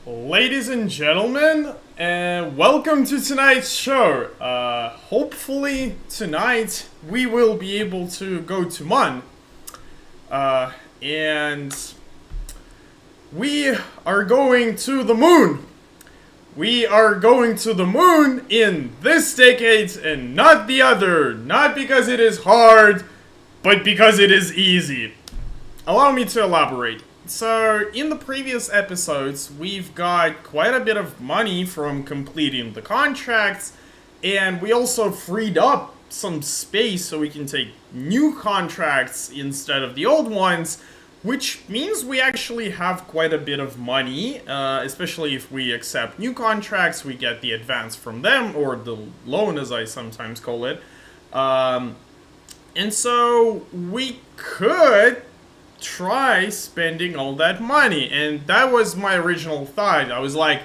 Ladies and gentlemen, and welcome to tonight's show. Hopefully tonight we will be able to go to Mun. And we are going to the moon. We are going to the moon in this decade and not the other. Not because it is hard, but because it is easy. Allow me to elaborate. So, in the previous episodes, we've got quite a bit of money from completing the contracts, and we also freed up some space so we can take new contracts instead of the old ones, which means we actually have quite a bit of money, especially if we accept new contracts, we get the advance from them, or the loan as I sometimes call it. And so, we could try spending all that money, and that was my original thought. I was like,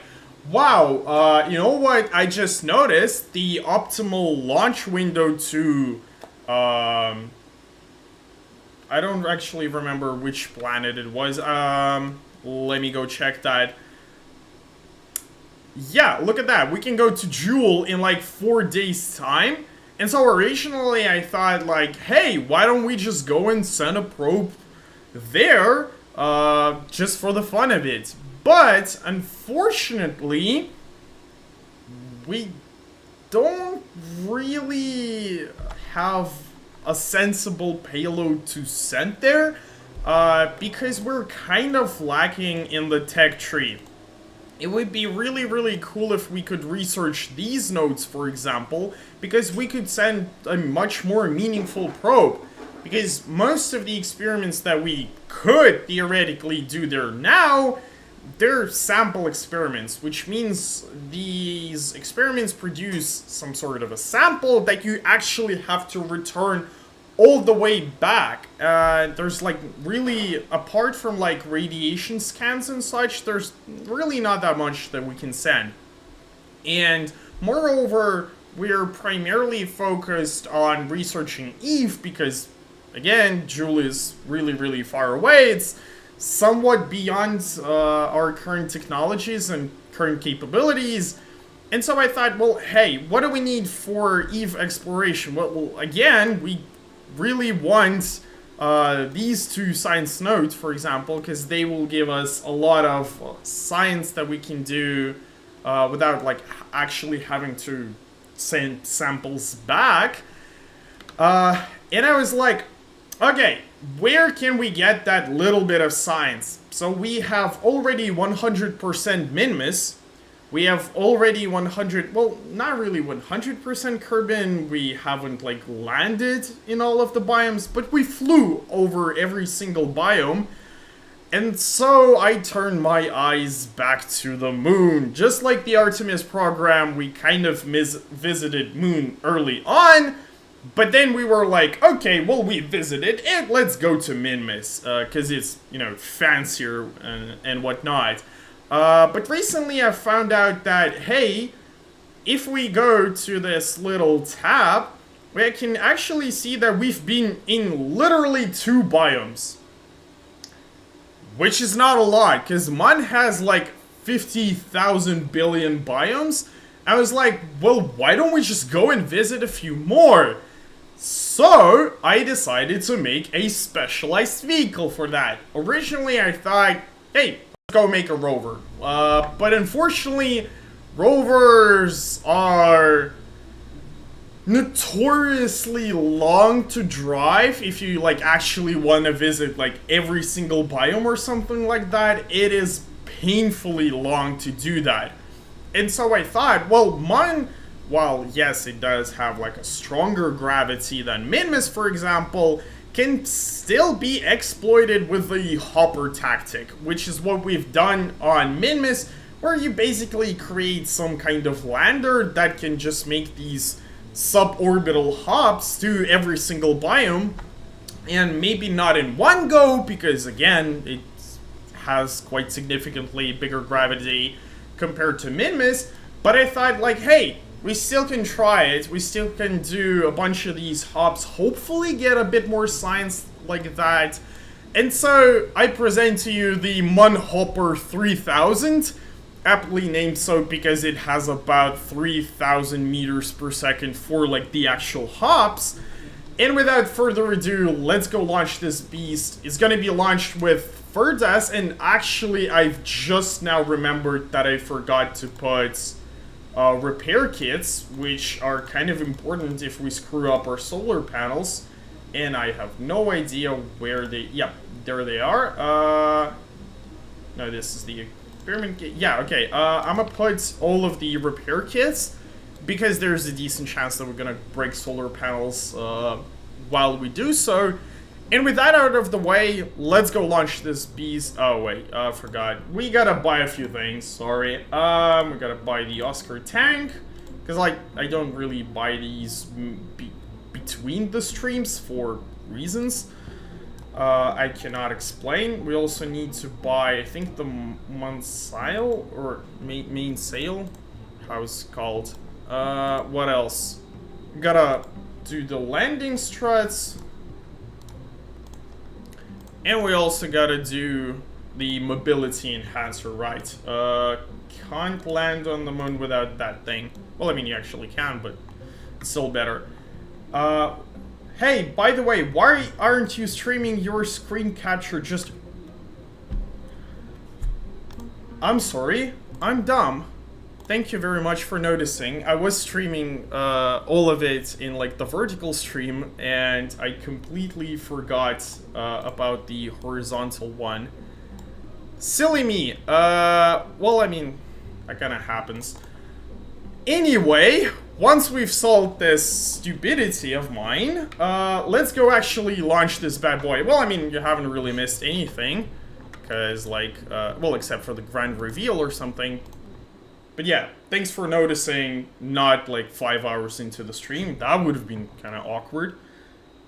wow, you know what, I just noticed the optimal launch window to I don't actually remember which planet it was. Let me go check that. Yeah, look at that, we can go to Jool in like 4 days time. And so originally I thought like, hey, why don't we just go and send a probe there, just for the fun of it. But unfortunately, we don't really have a sensible payload to send there, because we're kind of lacking in the tech tree. It would be really, really cool if we could research these nodes, for example, because we could send a much more meaningful probe. Because most of the experiments that we could theoretically do there now, they're sample experiments, which means these experiments produce some sort of a sample that you actually have to return all the way back. There's like really, apart from like radiation scans and such, there's really not that much that we can send. And moreover, we're primarily focused on researching Eve because, again, Jool is really, really far away. It's somewhat beyond our current technologies and current capabilities. And so I thought, well, hey, what do we need for Eve exploration? Well, again, we really want these two science nodes, for example, because they will give us a lot of science that we can do without, like, actually having to send samples back. And I was like, okay, where can we get that little bit of science? So we have already 100% Minmus. We have already 100, well, not really 100% Kerbin. We haven't, like, landed in all of the biomes, but we flew over every single biome. And so I turned my eyes back to the moon. Just like the Artemis program, we kind of visited moon early on. But then we were like, okay, well, we visited it, let's go to Minmus, because it's, you know, fancier and whatnot. But recently I found out that, hey, if we go to this little tab, we can actually see that we've been in literally 2 biomes. Which is not a lot, because Mun has like 50,000 billion biomes. I was like, well, why don't we just go and visit a few more? So, I decided to make a specialized vehicle for that. Originally, I thought, hey, let's go make a rover. But unfortunately, rovers are notoriously long to drive. If you, like, actually want to visit, like, every single biome or something like that, it is painfully long to do that. And so I thought, well, Mun, while yes, it does have like a stronger gravity than Minmus, for example, can still be exploited with the hopper tactic, which is what we've done on Minmus, where you basically create some kind of lander that can just make these suborbital hops to every single biome, and maybe not in one go, because again, it has quite significantly bigger gravity compared to Minmus, but I thought like, hey, we still can try it, we still can do a bunch of these hops, hopefully get a bit more science like that. And so I present to you the Mun Hopper 3000, aptly named so because it has about 3,000 meters per second for like the actual hops. And without further ado, let's go launch this beast. It's gonna be launched with Verdas, and actually I've just now remembered that I forgot to put repair kits, which are kind of important if we screw up our solar panels. And I have no idea where they... Yep, there they are. No, this is the experiment kit. Yeah, okay. I'm gonna put all of the repair kits, because there's a decent chance that we're gonna break solar panels while we do so. And with that out of the way, let's go launch this beast. Oh, wait, I forgot. We gotta buy a few things, sorry. We gotta buy the Oscar tank, because, like, I don't really buy these between the streams for reasons I cannot explain. We also need to buy, I think, the Mainsail, or Mainsail, how it's called. What else? We gotta do the landing struts. And we also gotta do the mobility enhancer, right? Can't land on the moon without that thing. Well, I mean, you actually can, but it's still better. Hey, by the way, why aren't you streaming your screen capture just... I'm sorry, I'm dumb. Thank you very much for noticing. I was streaming all of it in like the vertical stream, and I completely forgot about the horizontal one. Silly me. Well, I mean, that kind of happens. Anyway, once we've solved this stupidity of mine, let's go actually launch this bad boy. Well, I mean, you haven't really missed anything, because like, well, except for the grand reveal or something. But yeah, thanks for noticing not like 5 hours into the stream. That would have been kind of awkward.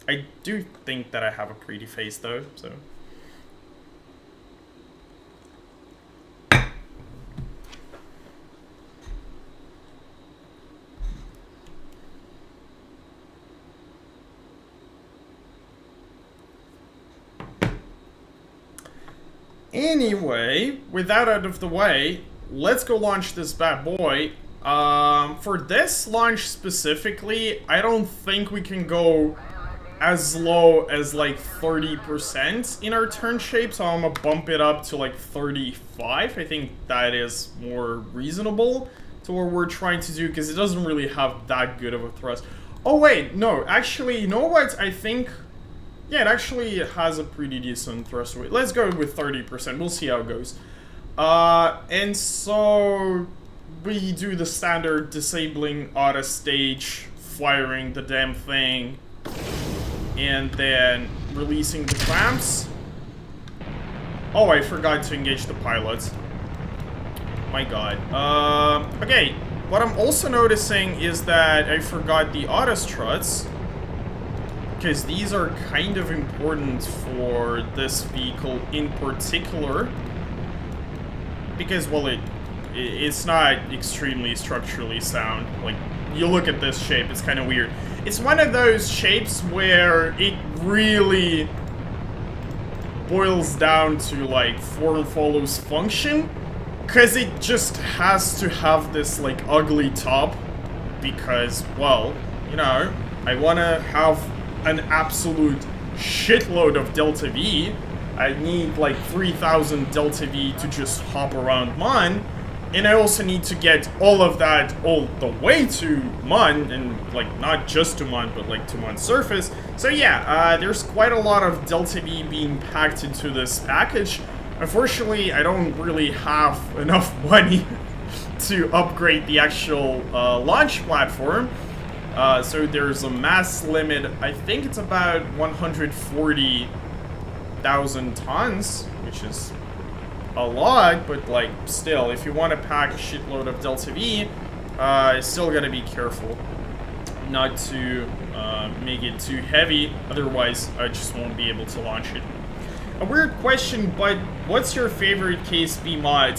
I do think that I have a pretty face though, so. Anyway, with that out of the way, let's go launch this bad boy. For this launch specifically, I don't think we can go as low as like 30% in our turn shape, so I'm gonna bump it up to like 35. I think that is more reasonable to what we're trying to do, because it doesn't really have that good of a thrust. Oh wait, no, actually, you know what? I think... Yeah, it actually has a pretty decent thrust weight. Let's go with 30%. We'll see how it goes. And so we do the standard disabling auto stage, firing the damn thing, and then releasing the clamps. Oh, I forgot to engage the pilots. My god. Okay, what I'm also noticing is that I forgot the auto struts, because these are kind of important for this vehicle in particular. Because, well, it's not extremely structurally sound. Like, you look at this shape, it's kind of weird. It's one of those shapes where it really boils down to, like, form follows function. Because it just has to have this, like, ugly top. Because, well, you know, I want to have an absolute shitload of Delta V. I need like 3,000 Delta V to just hop around Mun, and I also need to get all of that all the way to Mun, and like not just to Mun, but like to Mun's surface. So yeah, there's quite a lot of Delta V being packed into this package. Unfortunately, I don't really have enough money to upgrade the actual launch platform. So there's a mass limit. I think it's about 140,000 tons, which is a lot, but like still, if you want to pack a shitload of Delta V, still gotta be careful not to make it too heavy, otherwise I just won't be able to launch it. A weird question, but what's your favorite KSP mod?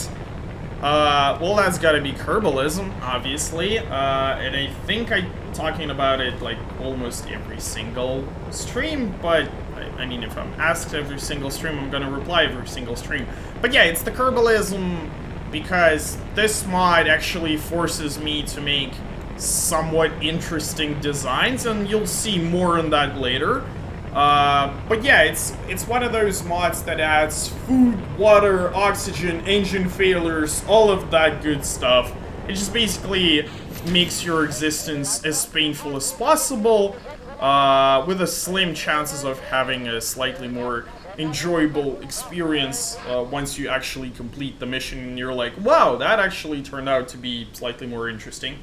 Well, that's gotta be Kerbalism, obviously, and I think I'm talking about it like almost every single stream, but I mean, if I'm asked every single stream, I'm gonna reply every single stream. But yeah, it's the Kerbalism because this mod actually forces me to make somewhat interesting designs, and you'll see more on that later. But yeah, it's one of those mods that adds food, water, oxygen, engine failures, all of that good stuff. It just basically makes your existence as painful as possible, with a slim chances of having a slightly more enjoyable experience once you actually complete the mission and you're like, wow, that actually turned out to be slightly more interesting.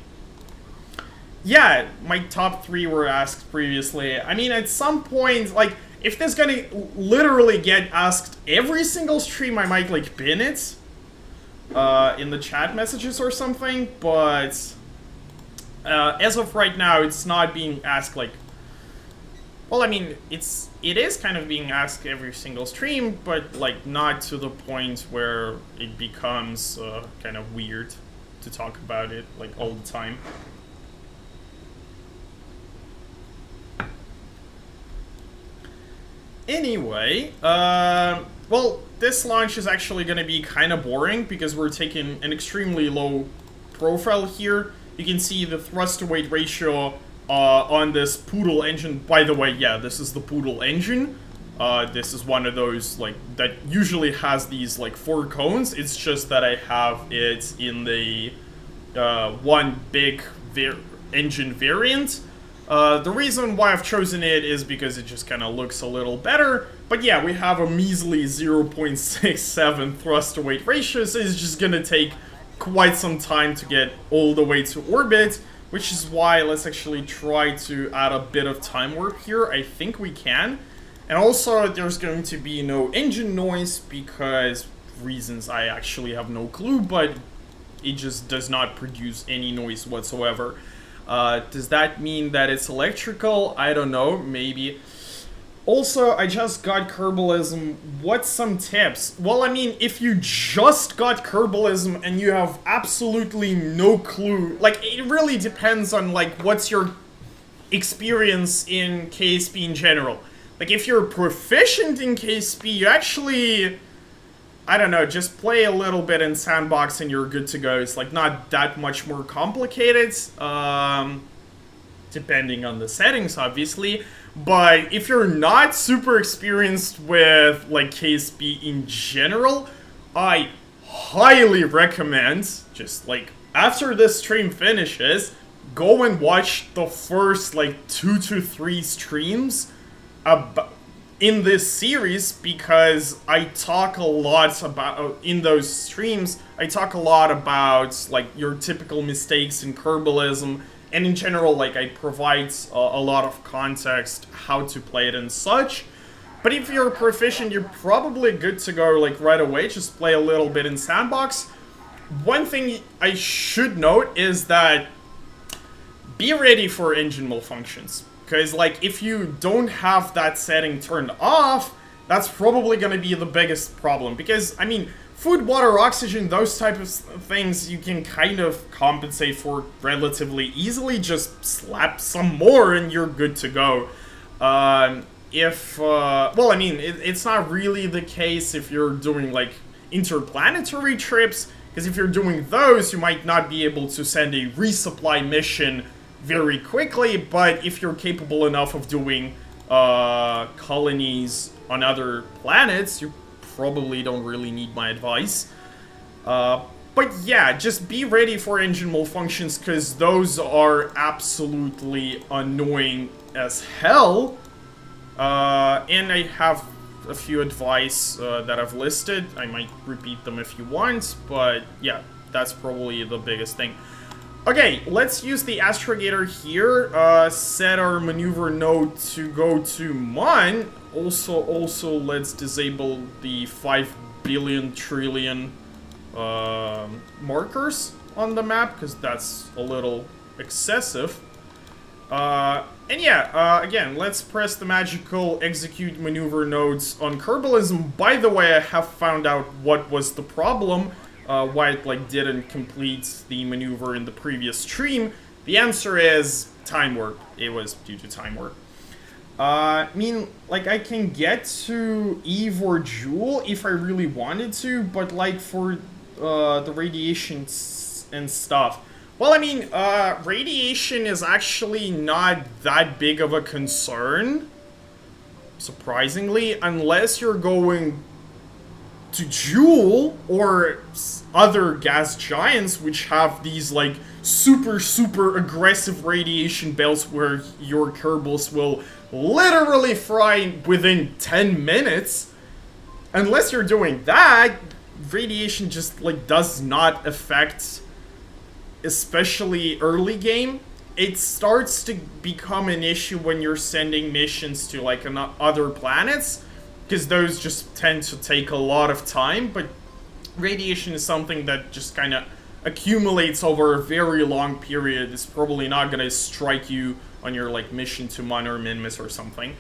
Yeah, my top 3 were asked previously. I mean, at some point, like, if this gonna literally get asked every single stream, I might, like, pin it in the chat messages or something, but as of right now, it's not being asked, like... Well, I mean, it is kind of being asked every single stream, but, like, not to the point where it becomes kind of weird to talk about it, like, all the time. Anyway, well, this launch is actually going to be kind of boring because we're taking an extremely low profile here. You can see the thrust-to-weight ratio on this Poodle engine. By the way, yeah, this is the Poodle engine. This is one of those, like, that usually has these, like, 4 cones. It's just that I have it in the one big engine variant. The reason why I've chosen it is because it just kind of looks a little better. But yeah, we have a measly 0.67 thrust-to-weight ratio, so it's just gonna take quite some time to get all the way to orbit, which is why let's actually try to add a bit of time warp here. I think we can. And also, there's going to be no engine noise because reasons I actually have no clue, but it just does not produce any noise whatsoever. Does that mean that it's electrical? I don't know, maybe. Also, I just got Kerbalism. What's some tips? Well, I mean, if you just got Kerbalism and you have absolutely no clue, like, it really depends on, like, what's your experience in KSP in general. Like, if you're proficient in KSP, you actually... I don't know, just play a little bit in Sandbox and you're good to go. It's, like, not that much more complicated, depending on the settings, obviously. But if you're not super experienced with, like, KSP in general, I highly recommend, just, like, after this stream finishes, go and watch the first, like, 2 to 3 streams in this series, because I talk a lot about, in those streams, I talk a lot about, like, your typical mistakes in Kerbalism, and in general, like, I provide a lot of context, how to play it and such. But if you're proficient, you're probably good to go, like, right away, just play a little bit in Sandbox. One thing I should note is that be ready for engine malfunctions. Because, like, if you don't have that setting turned off, that's probably going to be the biggest problem. Because, I mean, food, water, oxygen, those type of things you can kind of compensate for relatively easily. Just slap some more and you're good to go. Well, I mean, it's not really the case if you're doing, like, interplanetary trips. Because if you're doing those, you might not be able to send a resupply mission very quickly, but if you're capable enough of doing colonies on other planets, you probably don't really need my advice. But yeah, just be ready for engine malfunctions, because those are absolutely annoying as hell. And I have a few advice that I've listed. I might repeat them if you want, but yeah, that's probably the biggest thing. Okay, let's use the astrogator here, set our maneuver node to go to Mon. Also, let's disable the 5 billion trillion markers on the map, because that's a little excessive. And yeah, again, let's press the magical execute maneuver nodes on Kerbalism. By the way, I have found out what was the problem. Why it, like, didn't complete the maneuver in the previous stream. The answer is time warp. It was due to time warp. I mean, like, I can get to Eve or Jewel if I really wanted to, but, like, for the radiation and stuff. Well, I mean, radiation is actually not that big of a concern, surprisingly, unless you're going to Jool or other gas giants which have these like super aggressive radiation belts where your Kerbals will literally fry within 10 minutes. Unless you're doing that, radiation just like does not affect, especially early game. It starts to become an issue when you're sending missions to like other planets, because those just tend to take a lot of time, but radiation is something that just kind of accumulates over a very long period. It's probably not going to strike you on your like mission to Mon or Minmus or something.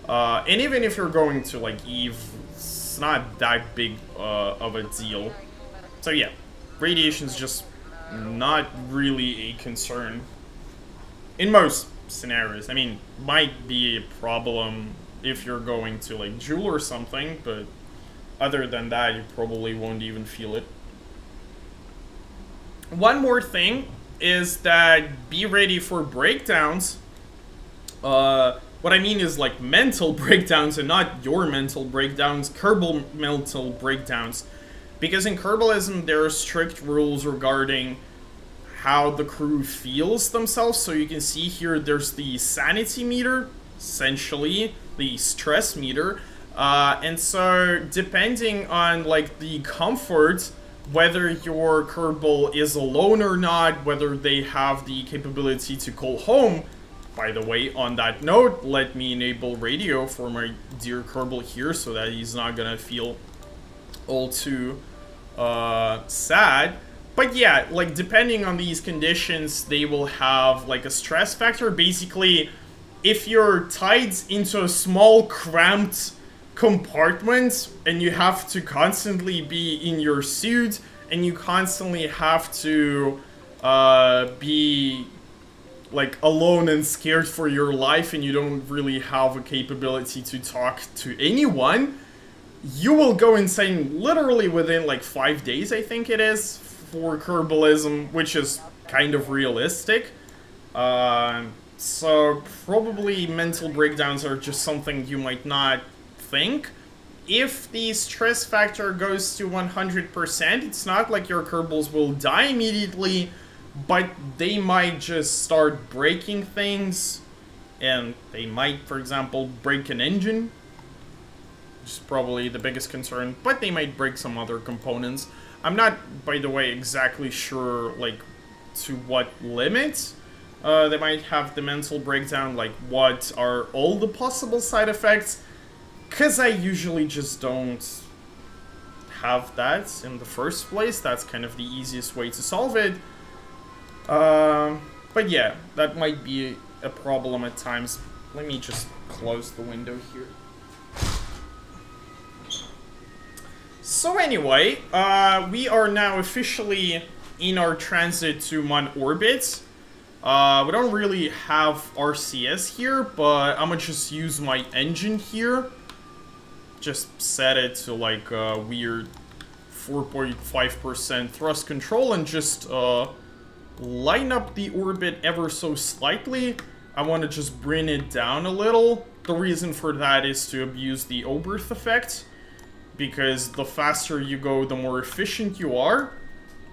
And even if you're going to like Eve, it's not that big of a deal. So yeah, radiation's just not really a concern in most scenarios. I mean, might be a problem if you're going to like Jool or something, but other than that, you probably won't even feel it. One more thing is that be ready for breakdowns. What I mean is like mental breakdowns and not your mental breakdowns, Kerbal mental breakdowns. Because in Kerbalism, there are strict rules regarding how the crew feels themselves. So you can see here, there's the sanity meter, essentially, the stress meter. And so depending on like the comfort, whether your Kerbal is alone or not, whether they have the capability to call home. By the way, on that note, let me enable radio for my dear Kerbal here so that he's not gonna feel all too sad. But yeah, like depending on these conditions, they will have like a stress factor. Basically, if you're tied into a small cramped compartment and you have to constantly be in your suit and you constantly have to be like alone and scared for your life and you don't really have a capability to talk to anyone, you will go insane literally within like 5 days, I think it is, for Kerbalism, which is kind of realistic. So probably mental breakdowns are just something you might not think. If the stress factor goes to 100%, it's not like your Kerbals will die immediately, but they might just start breaking things, and they might, for example, break an engine, which is probably the biggest concern, but they might break some other components. I'm not, by the way, exactly sure, like, to what limit they might have the mental breakdown, like, what are all the possible side effects, because I usually just don't have that in the first place. That's kind of the easiest way to solve it. But yeah, that might be a problem at times. Let me just close the window here. So anyway, we are now officially in our transit to Mon orbit. We don't really have RCS here, but I'm gonna just use my engine here. Just set it to like a weird 4.5% thrust control and just line up the orbit ever so slightly. I want to just bring it down a little. The reason for that is to abuse the Oberth effect, because the faster you go, the more efficient you are,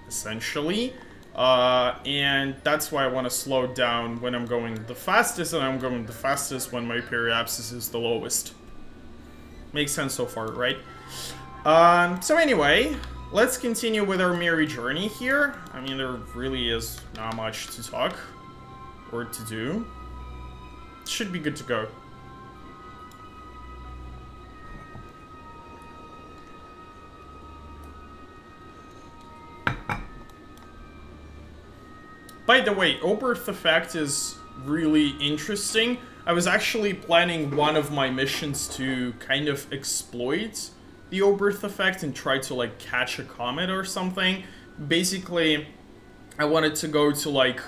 essentially. And that's why I want to slow down when I'm going the fastest, and I'm going the fastest when my periapsis is the lowest. Makes sense so far, right? So anyway, let's continue with our merry journey here. I mean, there really is not much to talk or to do. Should be good to go. By the way, Oberth effect is really interesting. I was actually planning one of my missions to kind of exploit the Oberth effect and try to like catch a comet or something. Basically, I wanted to go to like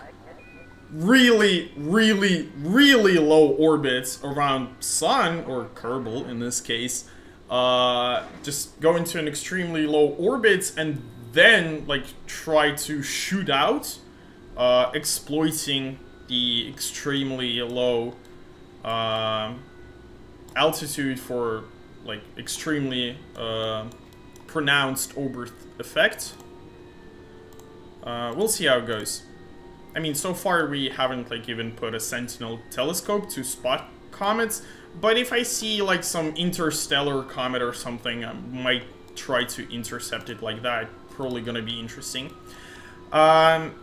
really low orbits around Sun, or Kerbal in this case. Just go into an extremely low orbit and then like try to shoot out, exploiting the extremely low altitude for like extremely pronounced Oberth effect. We'll see how it goes. I mean, so far we haven't like even put a Sentinel telescope to spot comets, but if I see like some interstellar comet or something, I might try to intercept it like that. Probably gonna be interesting.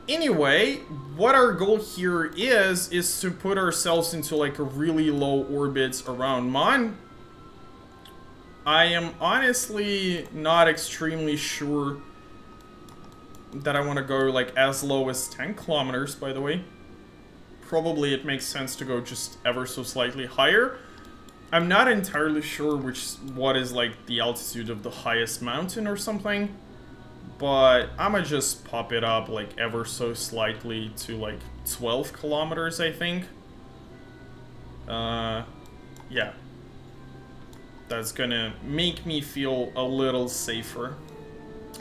Anyway, what our goal here is to put ourselves into like a really low orbit around Mon. I am honestly not extremely sure that I want to go like as low as 10 kilometers, by the way. Probably it makes sense to go just ever so slightly higher. I'm not entirely sure what is like the altitude of the highest mountain or something, but I'm gonna just pop it up like ever so slightly to like 12 kilometers, I think. Yeah. That's gonna make me feel a little safer.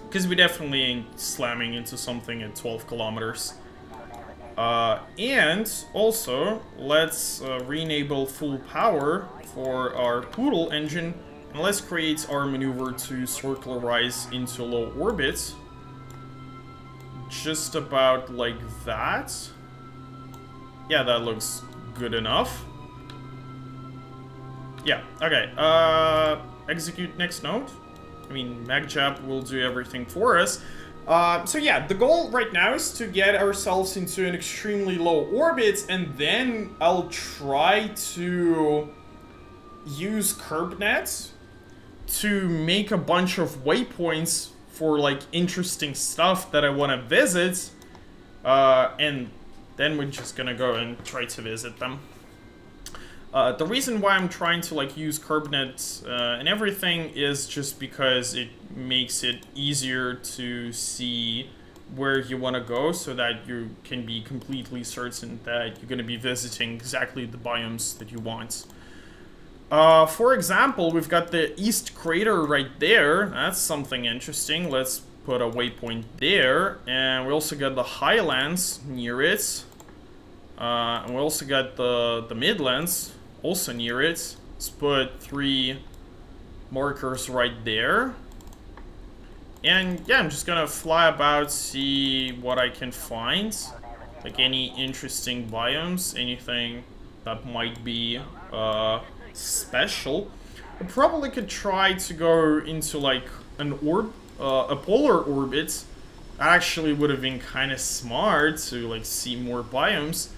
Because we definitely ain't slamming into something at 12 kilometers. And also, let's re-enable full power for our Poodle engine. And let's create our maneuver to circularize into low orbit. Just about like that. Yeah, that looks good enough. Yeah, okay. Execute next node. I mean, MagJap will do everything for us. So yeah, the goal right now is to get ourselves into an extremely low orbit, and then I'll try to use CurbNet to make a bunch of waypoints for like interesting stuff that I want to visit, and then we're just gonna go and try to visit them. The reason why I'm trying to like use CurbNet and everything is just because it makes it easier to see where you want to go, so that you can be completely certain that you're going to be visiting exactly the biomes that you want. For example, we've got the East Crater right there. That's something interesting. Let's put a waypoint there. And we also got the Highlands near it. And we also got the Midlands also near it. Let's put 3 markers right there. And yeah, I'm just gonna fly about, see what I can find. Like any interesting biomes, anything that might be special. I probably could try to go into like a polar orbit. Actually would have been kind of smart to like see more biomes.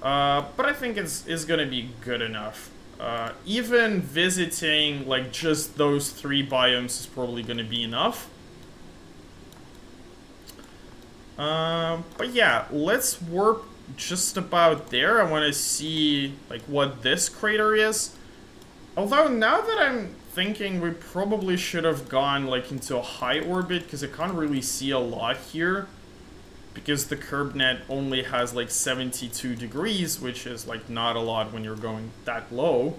But I think it's gonna be good enough. Even visiting like just those 3 biomes is probably gonna be enough. But yeah, let's warp just about there. I want to see like what this crater is. Although now that I'm thinking, we probably should have gone like into a high orbit, because I can't really see a lot here. Because the CurbNet only has like 72 degrees, which is like not a lot when you're going that low.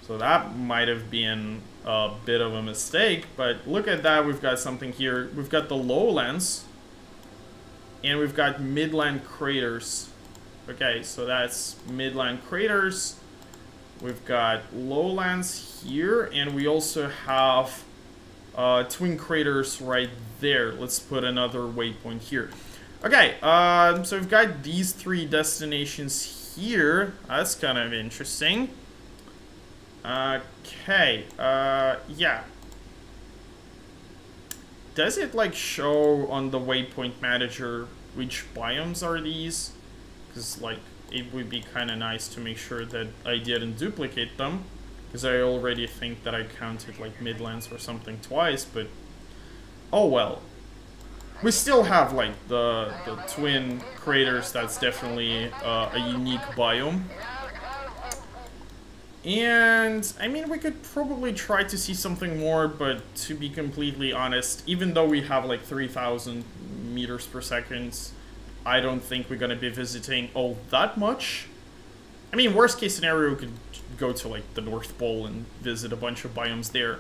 So that might have been a bit of a mistake, but look at that, we've got something here. We've got the lowlands, and we've got midland craters. Okay, so that's midland craters. We've got lowlands here, and we also have twin craters right there. Let's put another waypoint here. Okay, so we've got these 3 destinations here. That's kind of interesting. Okay, yeah. Does it like show on the waypoint manager which biomes are these? Because like it would be kind of nice to make sure that I didn't duplicate them, because I already think that I counted like Midlands or something twice, but oh well. We still have like the twin craters. That's definitely a unique biome. And I mean, we could probably try to see something more, but to be completely honest, even though we have like 3,000 meters per second, I don't think we're gonna be visiting all that much. I mean, worst case scenario, we could go to like the North Pole and visit a bunch of biomes there.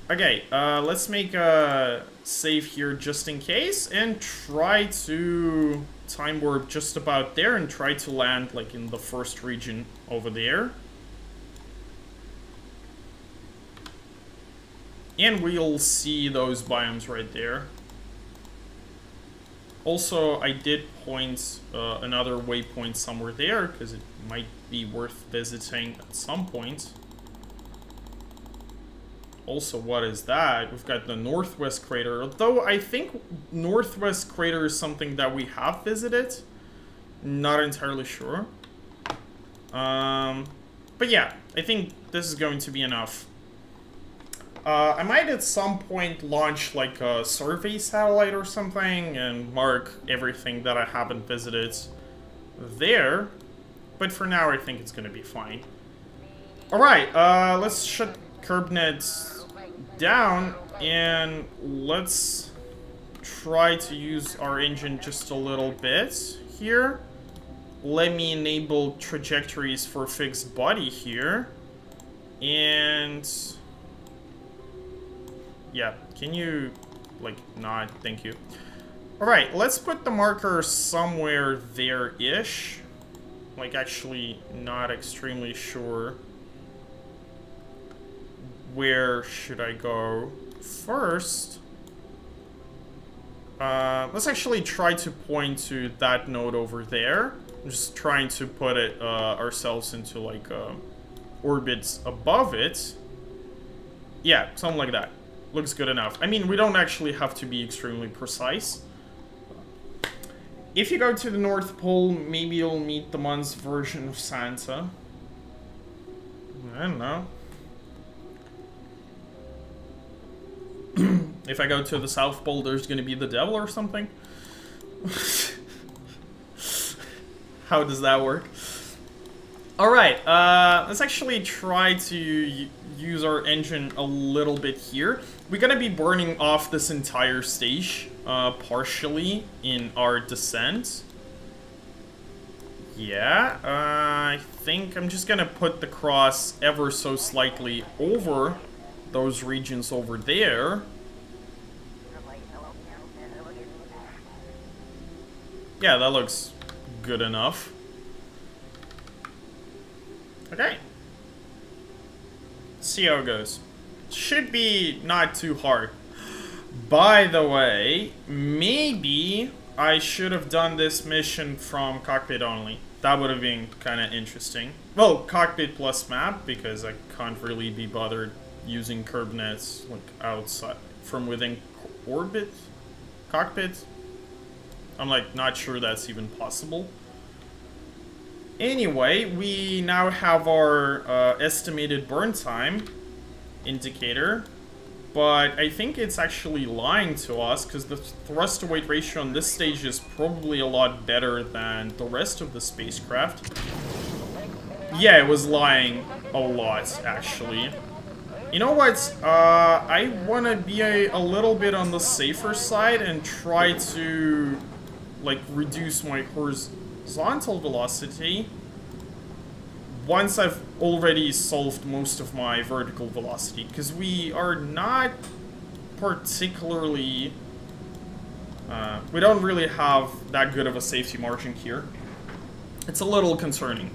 Okay, let's make a save here just in case and try to time warp just about there and try to land like in the first region over there. And we'll see those biomes right there. Also, I did point another waypoint somewhere there because it might be worth visiting at some point. Also, what is that? We've got the Northwest Crater. Although I think Northwest Crater is something that we have visited. Not entirely sure. But yeah, I think this is going to be enough. I might at some point launch like a survey satellite or something and mark everything that I haven't visited there. But for now, I think it's going to be fine. Alright, let's shut CurbNet down and let's try to use our engine just a little bit here. Let me enable trajectories for fixed body here. And yeah, can you like not? Thank you. Alright, let's put the marker somewhere there-ish. Like actually not extremely sure. Where should I go first? Let's actually try to point to that node over there. I'm just trying to put it ourselves into like orbits above it. Yeah, something like that. Looks good enough. I mean, we don't actually have to be extremely precise. If you go to the North Pole, maybe you'll meet the month's version of Santa. I don't know. If I go to the South Pole, there's gonna be the devil or something? How does that work? Alright, let's actually try to use our engine a little bit here. We're gonna be burning off this entire stage, partially in our descent. Yeah, I think I'm just gonna put the cross ever so slightly over those regions over there. Yeah, that looks good enough. Okay. See how it goes. Should be not too hard. By the way, maybe I should have done this mission from cockpit only. That would have been kind of interesting. Well, cockpit plus map, because I can't really be bothered using CurbNets like outside from within orbit cockpit. I'm like not sure that's even possible. Anyway, we now have our estimated burn time indicator, but I think it's actually lying to us because the thrust to weight ratio on this stage is probably a lot better than the rest of the spacecraft. Yeah, it was lying a lot actually. You know what? I want to be a little bit on the safer side and try to like reduce my horizontal velocity once I've already solved most of my vertical velocity, because we are not particularly we don't really have that good of a safety margin here. It's a little concerning.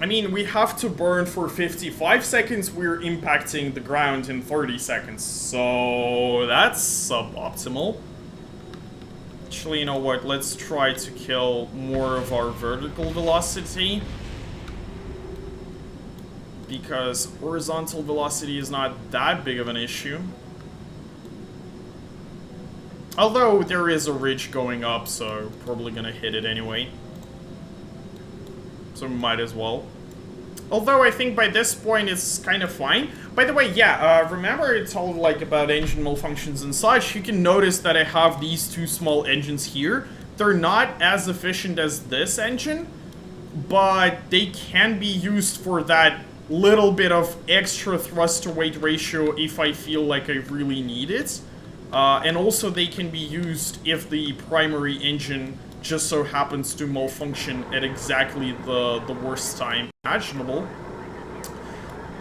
I mean, we have to burn for 55 seconds, we're impacting the ground in 30 seconds, so that's suboptimal. Actually, you know what, let's try to kill more of our vertical velocity. Because horizontal velocity is not that big of an issue. Although there is a ridge going up, so probably gonna hit it anyway. So might as well. Although I think by this point it's kind of fine. By the way, yeah, remember it's all like about engine malfunctions and such. You can notice that I have these two small engines here. They're not as efficient as this engine, but they can be used for that little bit of extra thrust to weight ratio if I feel like I really need it. And also they can be used if the primary engine just so happens to malfunction at exactly the worst time imaginable.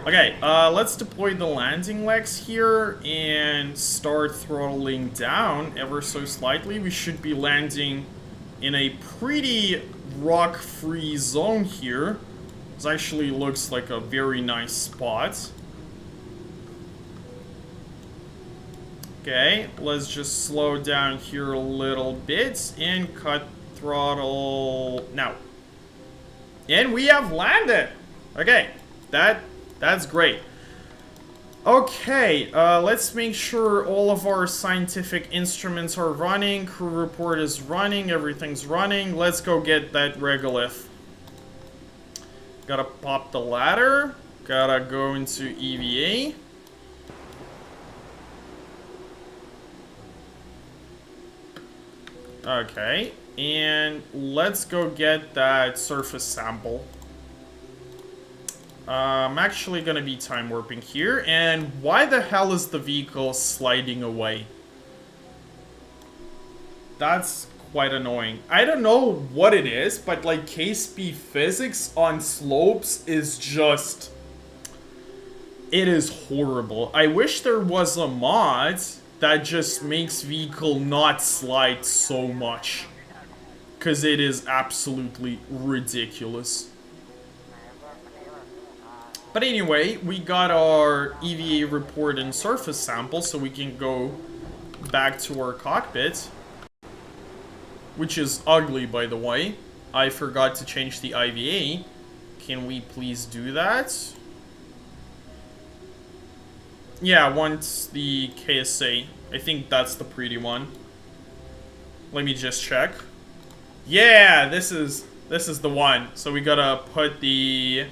Okay, let's deploy the landing legs here and start throttling down ever so slightly. We should be landing in a pretty rock-free zone here. This actually looks like a very nice spot. Okay, let's just slow down here a little bit and cut throttle now. And we have landed. Okay, that's great. Okay, let's make sure all of our scientific instruments are running, crew report is running, everything's running. Let's go get that regolith. Gotta pop the ladder, gotta go into EVA. Okay, and let's go get that surface sample. I'm actually gonna be time warping here, and why the hell is the vehicle sliding away? That's quite annoying. I don't know what it is, but like KSP physics on slopes is just... it is horrible. I wish there was a mod that just makes vehicle not slide so much, because it is absolutely ridiculous. But anyway, we got our EVA report and surface sample, so we can go back to our cockpit. Which is ugly, by the way. I forgot to change the IVA. Can we please do that? Yeah, I want the KSA. I think that's the pretty one. Let me just check. Yeah, this is the one. So we gotta put the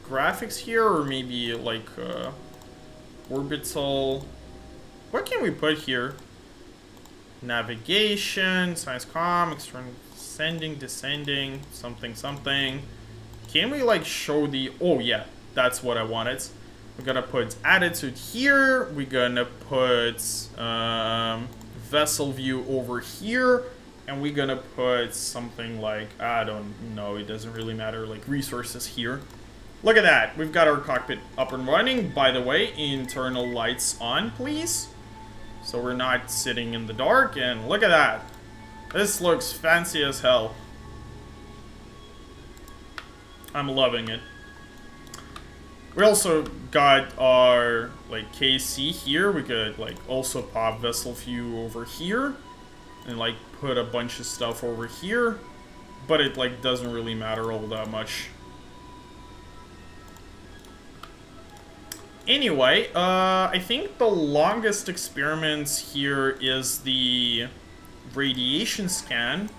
graphics here, or maybe like orbital. What can we put here? Navigation, science comm, external ascending, descending, something. Can we like show the... oh yeah, that's what I wanted. We're gonna put attitude here. We're gonna put vessel view over here. And we're gonna put something like, I don't know, it doesn't really matter, like resources here. Look at that. We've got our cockpit up and running. By the way, internal lights on, please. So we're not sitting in the dark. And look at that. This looks fancy as hell. I'm loving it. We also got our like KC here. We could like also pop vessel view over here and like put a bunch of stuff over here, but it like doesn't really matter all that much. Anyway, I think the longest experiment here is the radiation scan.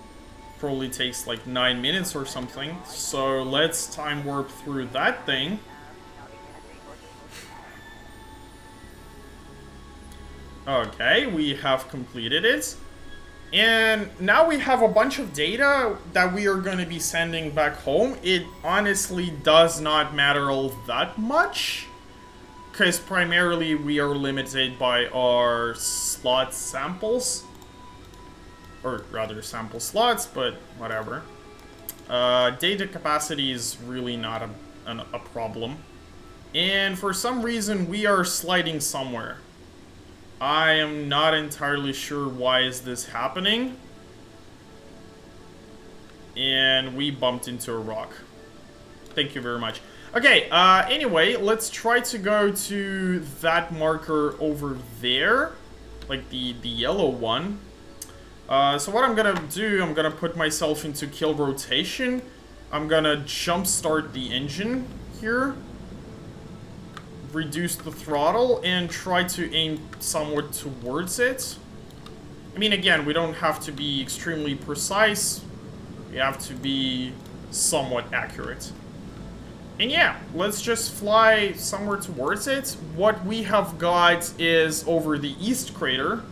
Probably takes like 9 minutes or something. So let's time warp through that thing. Okay, we have completed it. And now we have a bunch of data that we are going to be sending back home. It honestly does not matter all that much, because primarily we are limited by our slot samples. Or rather sample slots, but whatever. Data capacity is really not a problem. And for some reason we are sliding somewhere. I am not entirely sure why is this happening. And we bumped into a rock. Thank you very much. Okay, anyway, let's try to go to that marker over there. Like the yellow one. So what I'm gonna do, I'm gonna put myself into kill rotation. I'm gonna jump start the engine here. Reduce the throttle and try to aim somewhat towards it. I mean, again, we don't have to be extremely precise. We have to be somewhat accurate. And yeah, let's just fly somewhere towards it. What we have got is over the east crater.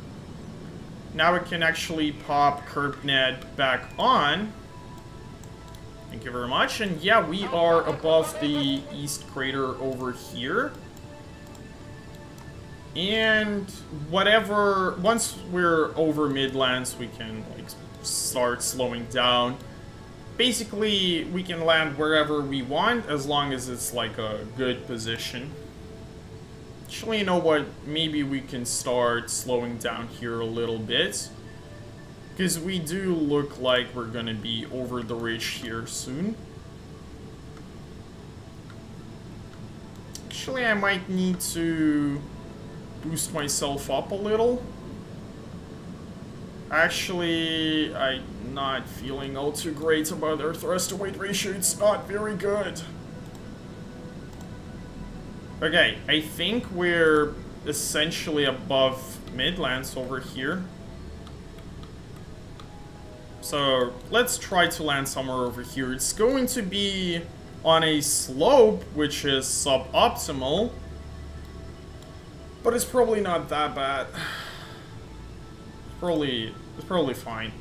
Now we can actually pop CurveNet back on. Thank you very much. And yeah, we are above the east crater over here. And whatever, once we're over Midlands, we can like start slowing down. basically, we can land wherever we want as long as it's like a good position. Actually, you know what? Maybe we can start slowing down here a little bit. Because we do look like we're gonna be over the ridge here soon. Actually, I might need to boost myself up a little. Actually, I'm not feeling all too great about our thrust-to-weight ratio. It's not very good. Okay, I think we're essentially above Midlands over here. So let's try to land somewhere over here. It's going to be on a slope, which is suboptimal. But it's probably not that bad. It's probably fine.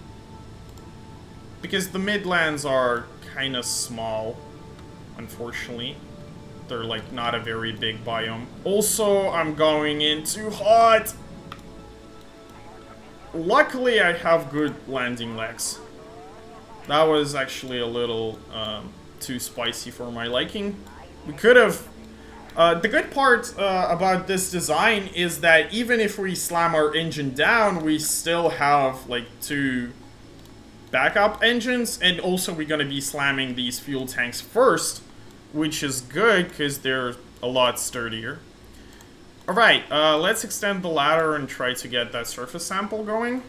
Because the Midlands are kind of small, unfortunately. They're like not a very big biome. Also, I'm going in too hot. Luckily, I have good landing legs. That was actually a little too spicy for my liking. We could have... the good part about this design is that even if we slam our engine down, we still have like 2 backup engines, and also we're gonna be slamming these fuel tanks first, which is good because they're a lot sturdier. Alright, let's extend the ladder and try to get that surface sample going.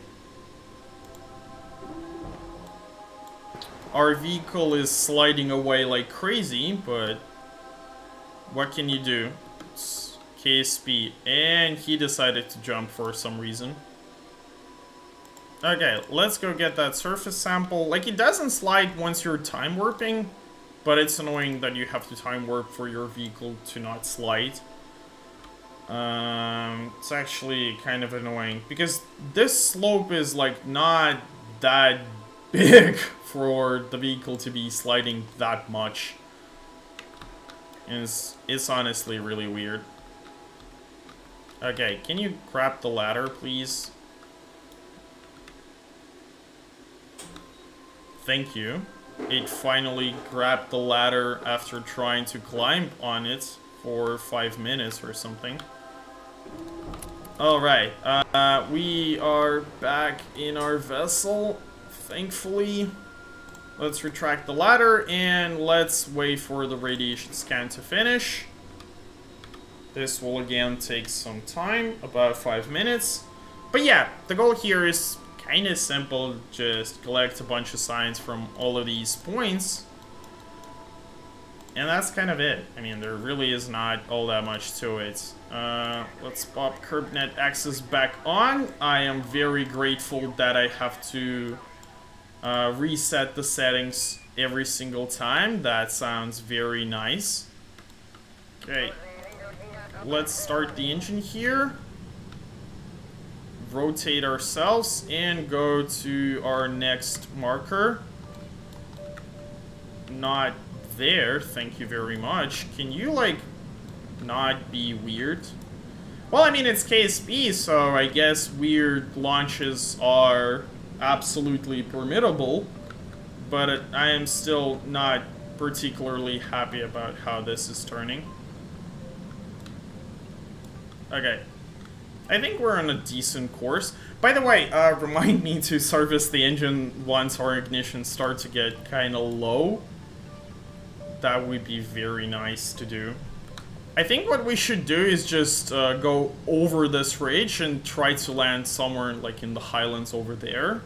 Our vehicle is sliding away like crazy, but what can you do? It's KSP, and he decided to jump for some reason. Okay, let's go get that surface sample. Like, it doesn't slide once you're time warping, but it's annoying that you have to time warp for your vehicle to not slide. It's actually kind of annoying because this slope is like not that big for the vehicle to be sliding that much. And it's honestly really weird. Okay, can you grab the ladder, please? Thank you. It finally grabbed the ladder after trying to climb on it for 5 minutes or something. Alright, we are back in our vessel, thankfully. Let's retract the ladder and let's wait for the radiation scan to finish. This will again take some time, about 5 minutes. But yeah, the goal here is kind of simple, just collect a bunch of signs from all of these points. And that's kind of it. I mean, there really is not all that much to it. Let's pop CurbNet access back on. I am very grateful that I have to reset the settings every single time. That sounds very nice. Okay. Let's start the engine here. Rotate ourselves and go to our next marker. Not there, thank you very much. Can you, like, not be weird? Well, I mean, it's KSP, so I guess weird launches are absolutely permittable, but I am still not particularly happy about how this is turning. Okay. I think we're on a decent course. By the way, remind me to service the engine once our ignition starts to get kind of low. That would be very nice to do. I think what we should do is just go over this ridge and try to land somewhere like in the highlands over there.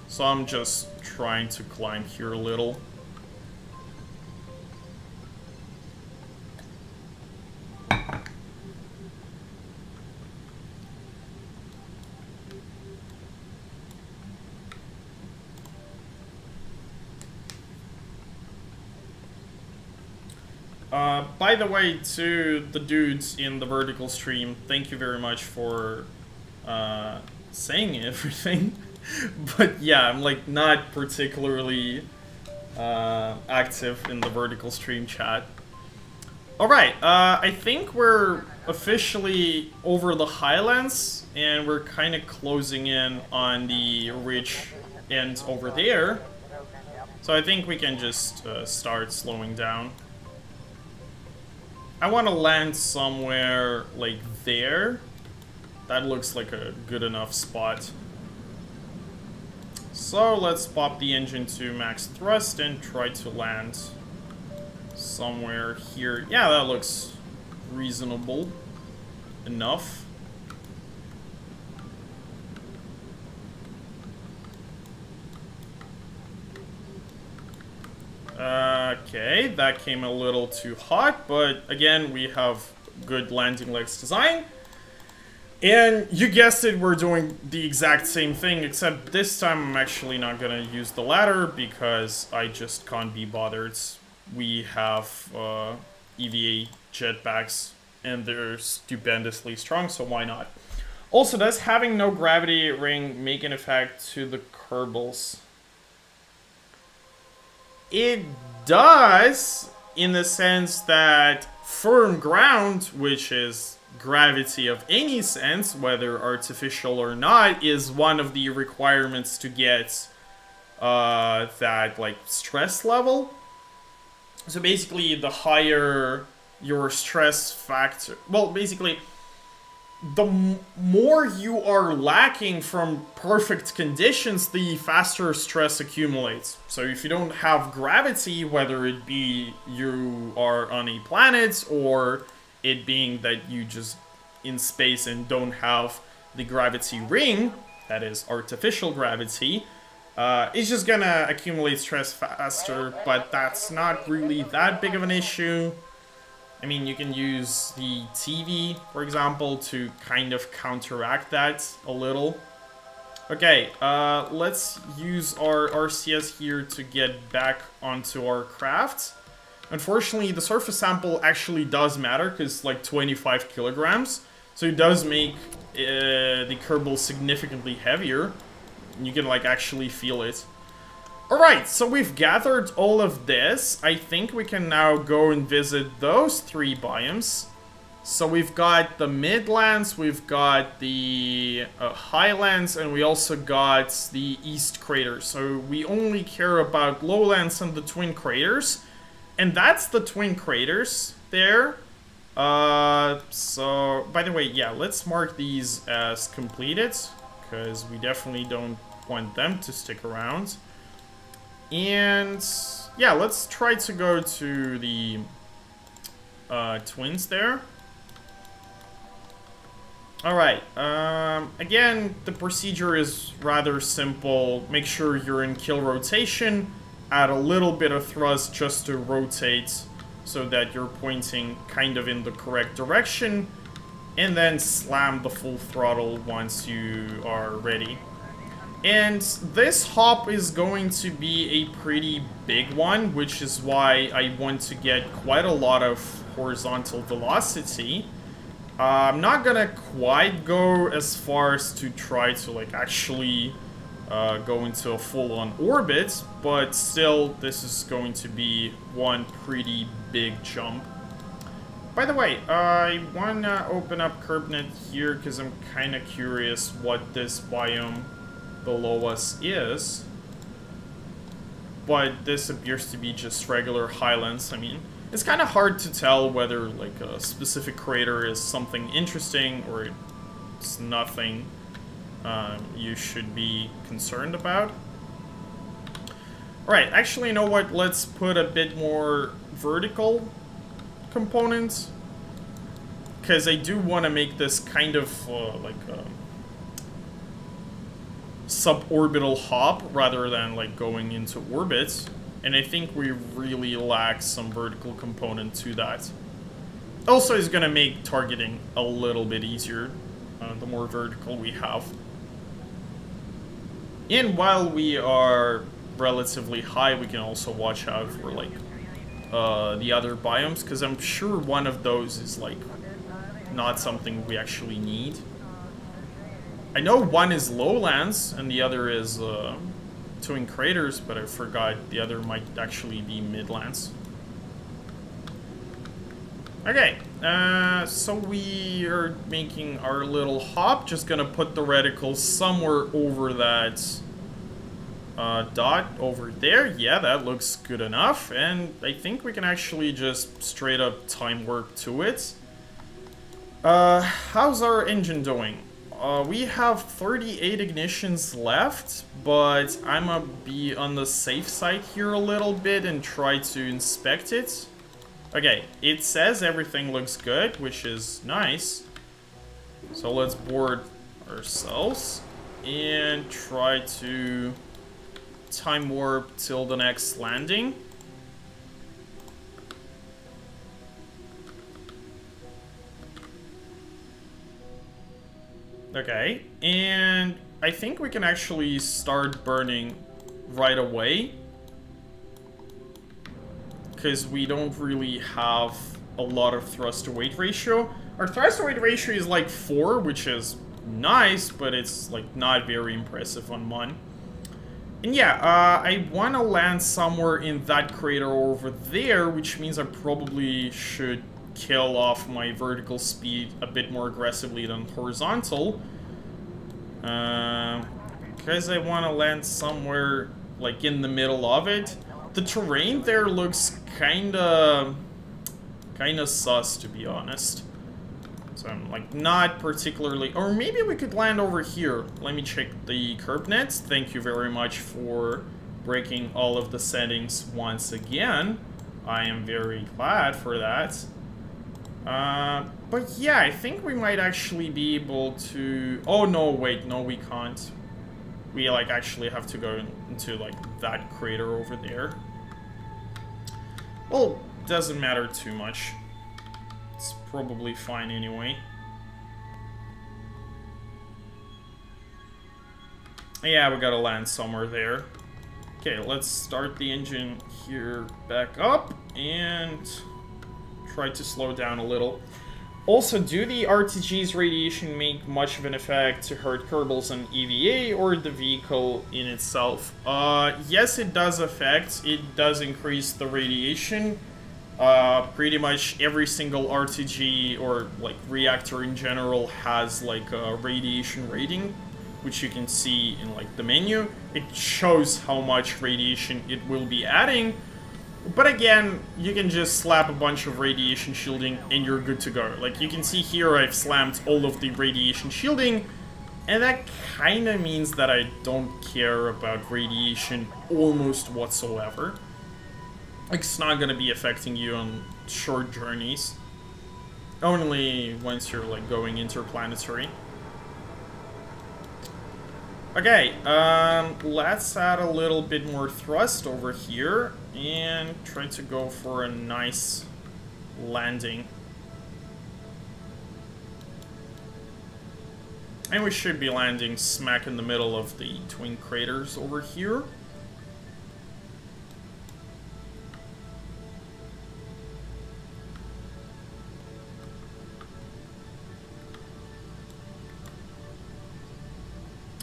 So I'm just trying to climb here a little. By the way, to the dudes in the vertical stream, thank you very much for saying everything. But yeah, I'm like not particularly active in the vertical stream chat. Alright, I think we're officially over the highlands, and we're kind of closing in on the ridge end over there. So I think we can just start slowing down. I want to land somewhere like there. That looks like a good enough spot. So let's pop the engine to max thrust and try to land somewhere here. Yeah, that looks reasonable enough. Okay, that came a little too hot, but again, we have good landing legs design. And you guessed it, we're doing the exact same thing, except this time I'm actually not gonna use the ladder because I just can't be bothered. We have EVA jetpacks and they're stupendously strong, so why not? Also, does having no gravity ring make an effect to the Kerbals? It does, in the sense that firm ground, which is gravity of any sense, whether artificial or not, is one of the requirements to get that like stress level. So basically, the higher your stress factor, well, basically, the more you are lacking from perfect conditions, the faster stress accumulates. So if you don't have gravity, whether it be you are on a planet or it being that you just in space and don't have the gravity ring, that is artificial gravity, it's just gonna accumulate stress faster, but that's not really that big of an issue. I mean, you can use the TV, for example, to kind of counteract that a little. Okay, let's use our RCS here to get back onto our craft. Unfortunately, the surface sample actually does matter, because like 25 kilograms. So it does make the Kerbal significantly heavier. You can like actually feel it. Alright, so we've gathered all of this. I think we can now go and visit those 3 biomes. So we've got the Midlands, we've got the Highlands, and we also got the East Crater. So we only care about Lowlands and the Twin Craters. And that's the Twin Craters there. So, by the way, yeah, let's mark these as completed, because we definitely don't want them to stick around. And yeah, let's try to go to the twins there. Alright, again, the procedure is rather simple. Make sure you're in kill rotation, add a little bit of thrust just to rotate so that you're pointing kind of in the correct direction, and then slam the full throttle once you are ready. And this hop is going to be a pretty big one, which is why I want to get quite a lot of horizontal velocity. I'm not gonna quite go as far as to try to like actually go into a full-on orbit, but still this is going to be one pretty big jump. By the way, I wanna open up KerbNet here because I'm kind of curious what this biome below us is, but this appears to be just regular highlands. I mean, it's kind of hard to tell whether like a specific crater is something interesting or it's nothing you should be concerned about. Alright, actually, you know what, let's put a bit more vertical components, because I do want to make this kind of like a suborbital hop rather than like going into orbit, and I think we really lack some vertical component to that. Also, is going to make targeting a little bit easier the more vertical we have. And while we are relatively high, we can also watch out for like the other biomes, because I'm sure one of those is like not something we actually need. I know one is Lowlands and the other is Twin Craters, but I forgot the other might actually be Midlands. Okay, so we are making our little hop. Just gonna put the reticle somewhere over that dot over there. Yeah, that looks good enough. And I think we can actually just straight up time warp to it. How's our engine doing? We have 38 ignitions left, but I'm gonna be on the safe side here a little bit and try to inspect it. Okay, it says everything looks good, which is nice. So let's board ourselves and try to time warp till the next landing. Okay, and I think we can actually start burning right away, because we don't really have a lot of thrust to weight ratio. Our thrust to weight ratio is like 4, which is nice, but it's like not very impressive on Mun. And yeah, I want to land somewhere in that crater over there, which means I probably should kill off my vertical speed a bit more aggressively than horizontal. Because I want to land somewhere like in the middle of it. The terrain there looks kinda sus, to be honest. So I'm like not particularly, or maybe we could land over here. Let me check the curb nets. Thank you very much for breaking all of the settings once again. I am very glad for that. But yeah, I think we might actually be able to... Oh no, wait, no we can't. We like actually have to go into like that crater over there. Well, doesn't matter too much. It's probably fine anyway. Yeah, we gotta land somewhere there. Okay, let's start the engine here back up and try to slow down a little. Also, do the RTG's radiation make much of an effect to hurt Kerbals and EVA or the vehicle in itself? Yes, it does affect. It does increase the radiation. Pretty much every single RTG or like reactor in general has like a radiation rating, which you can see in like the menu. It shows how much radiation it will be adding. But again, you can just slap a bunch of radiation shielding and you're good to go. Like you can see here, I've slammed all of the radiation shielding, and that kind of means that I don't care about radiation almost whatsoever. Like, it's not going to be affecting you on short journeys. Only once you're like going interplanetary. Okay, let's add a little bit more thrust over here and try to go for a nice landing. And we should be landing smack in the middle of the twin craters over here.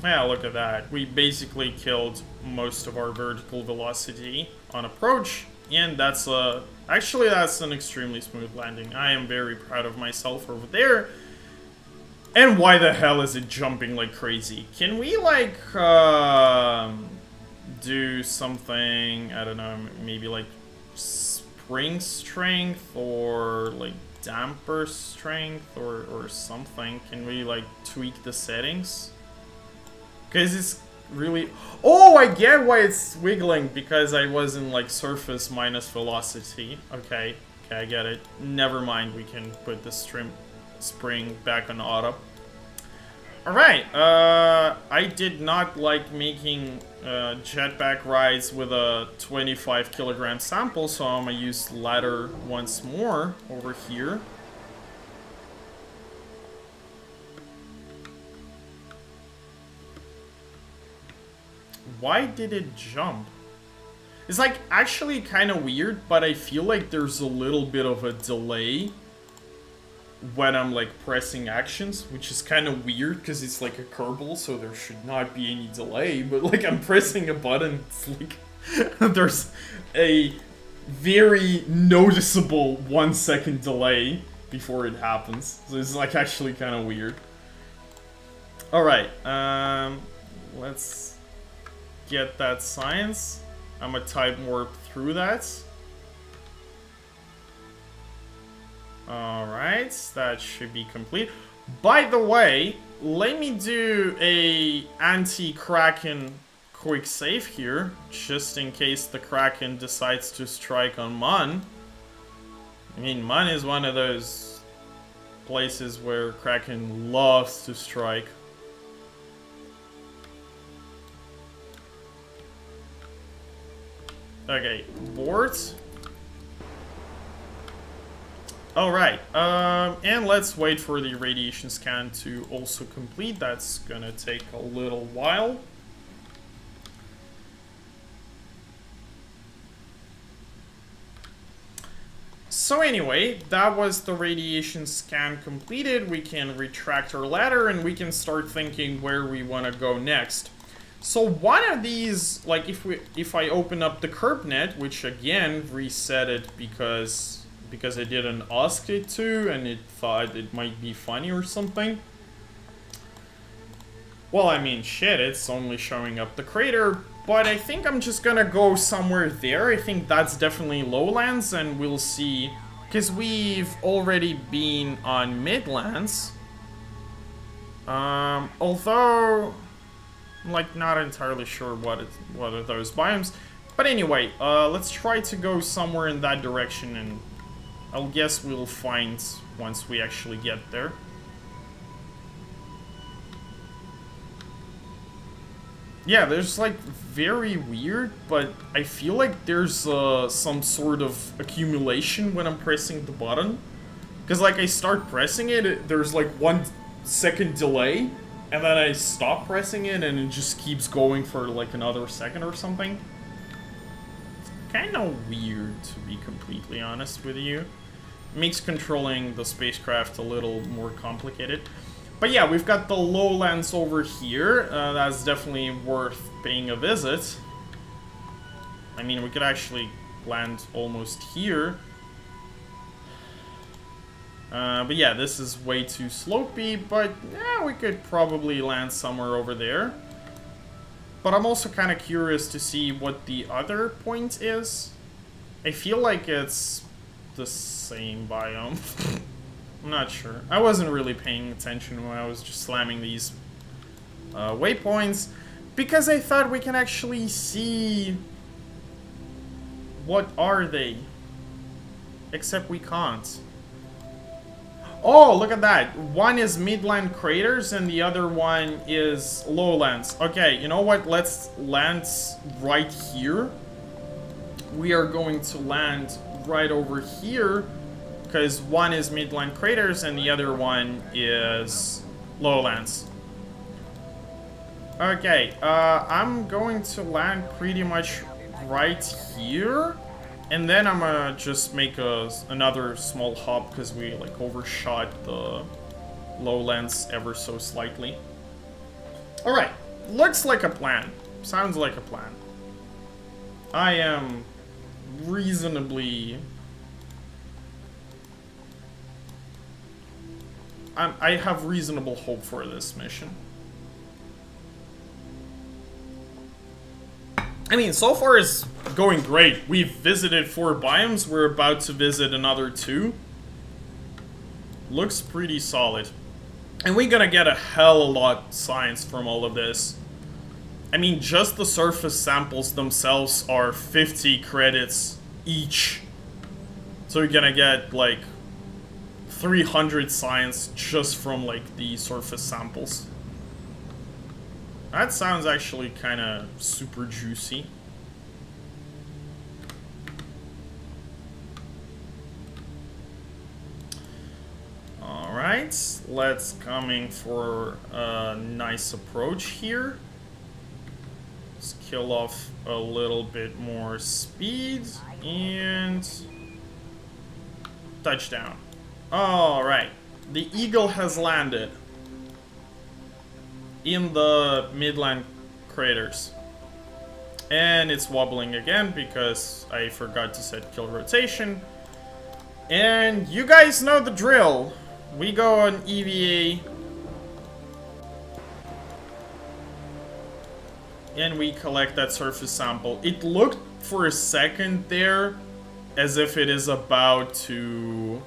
Yeah, look at that. We basically killed most of our vertical velocity on approach, and that's actually that's an extremely smooth landing. I am very proud of myself over there. And why the hell is it jumping like crazy? Can we like do something, I don't know, maybe like spring strength or like damper strength or something? Can we like tweak the settings? Because it's really... Oh, I get why it's wiggling, because I was in, like, surface minus velocity. Okay, I get it. Never mind, we can put the spring back on auto. Alright, I did not like making jetpack rides with a 25 kilogram sample, so I'm gonna use ladder once more over here. Why did it jump? It's like actually kind of weird, but I feel like there's a little bit of a delay when I'm like pressing actions, which is kind of weird because it's like a Kerbal, so there should not be any delay, but like I'm pressing a button, it's like there's a very noticeable 1 second delay before it happens. So it's like actually kind of weird. Alright, let's get that science. I'm gonna type warp through that. Alright, that should be complete. By the way, let me do a anti-Kraken quick save here, just in case the Kraken decides to strike on Mun. I mean, Mun is one of those places where Kraken loves to strike. Okay, boards. Alright, and let's wait for the radiation scan to also complete. That's gonna take a little while. So anyway, that was the radiation scan completed. We can retract our ladder and we can start thinking where we want to go next. So one of these, like if I open up the KERPnet, which again reset it because I didn't ask it to and it thought it might be funny or something. Well, I mean, shit, it's only showing up the crater, but I think I'm just gonna go somewhere there. I think that's definitely lowlands, and we'll see, because we've already been on midlands. Although, I'm like not entirely sure what are those biomes. But anyway, let's try to go somewhere in that direction, and I'll guess we'll find once we actually get there. Yeah, there's like very weird, but I feel like there's some sort of accumulation when I'm pressing the button. Because like I start pressing it, there's like 1 second delay, and then I stop pressing it and it just keeps going for like another second or something. It's kind of weird, to be completely honest with you. It makes controlling the spacecraft a little more complicated. But yeah, we've got the lowlands over here. That's definitely worth paying a visit. I mean, we could actually land almost here. But yeah, this is way too slopey, but yeah, we could probably land somewhere over there. But I'm also kind of curious to see what the other point is. I feel like it's the same biome. I'm not sure. I wasn't really paying attention when I was just slamming these waypoints, because I thought we can actually see what are they. Except we can't. Oh, look at that. One is midland craters and the other one is lowlands. Okay, you know what? Let's land right here. We are going to land right over here, because one is midland craters and the other one is lowlands. Okay, I'm going to land pretty much right here, and then I'm gonna just make another small hop because we like overshot the lowlands ever so slightly. All right, looks like a plan. Sounds like a plan. I am reasonably. I have reasonable hope for this mission. I mean, so far it's going great. We've visited 4 biomes. We're about to visit another 2. Looks pretty solid. And we're gonna get a hell of a lot science from all of this. I mean, just the surface samples themselves are 50 credits each. So you're gonna get, like, 300 science just from like the surface samples. That sounds actually kind of super juicy. Alright, let's coming for a nice approach here. Let's kill off a little bit more speed and touchdown. Alright, the Eagle has landed in the midland craters. And it's wobbling again because I forgot to set kill rotation. And you guys know the drill. We go on EVA. And we collect that surface sample. It looked for a second there as if it is about to...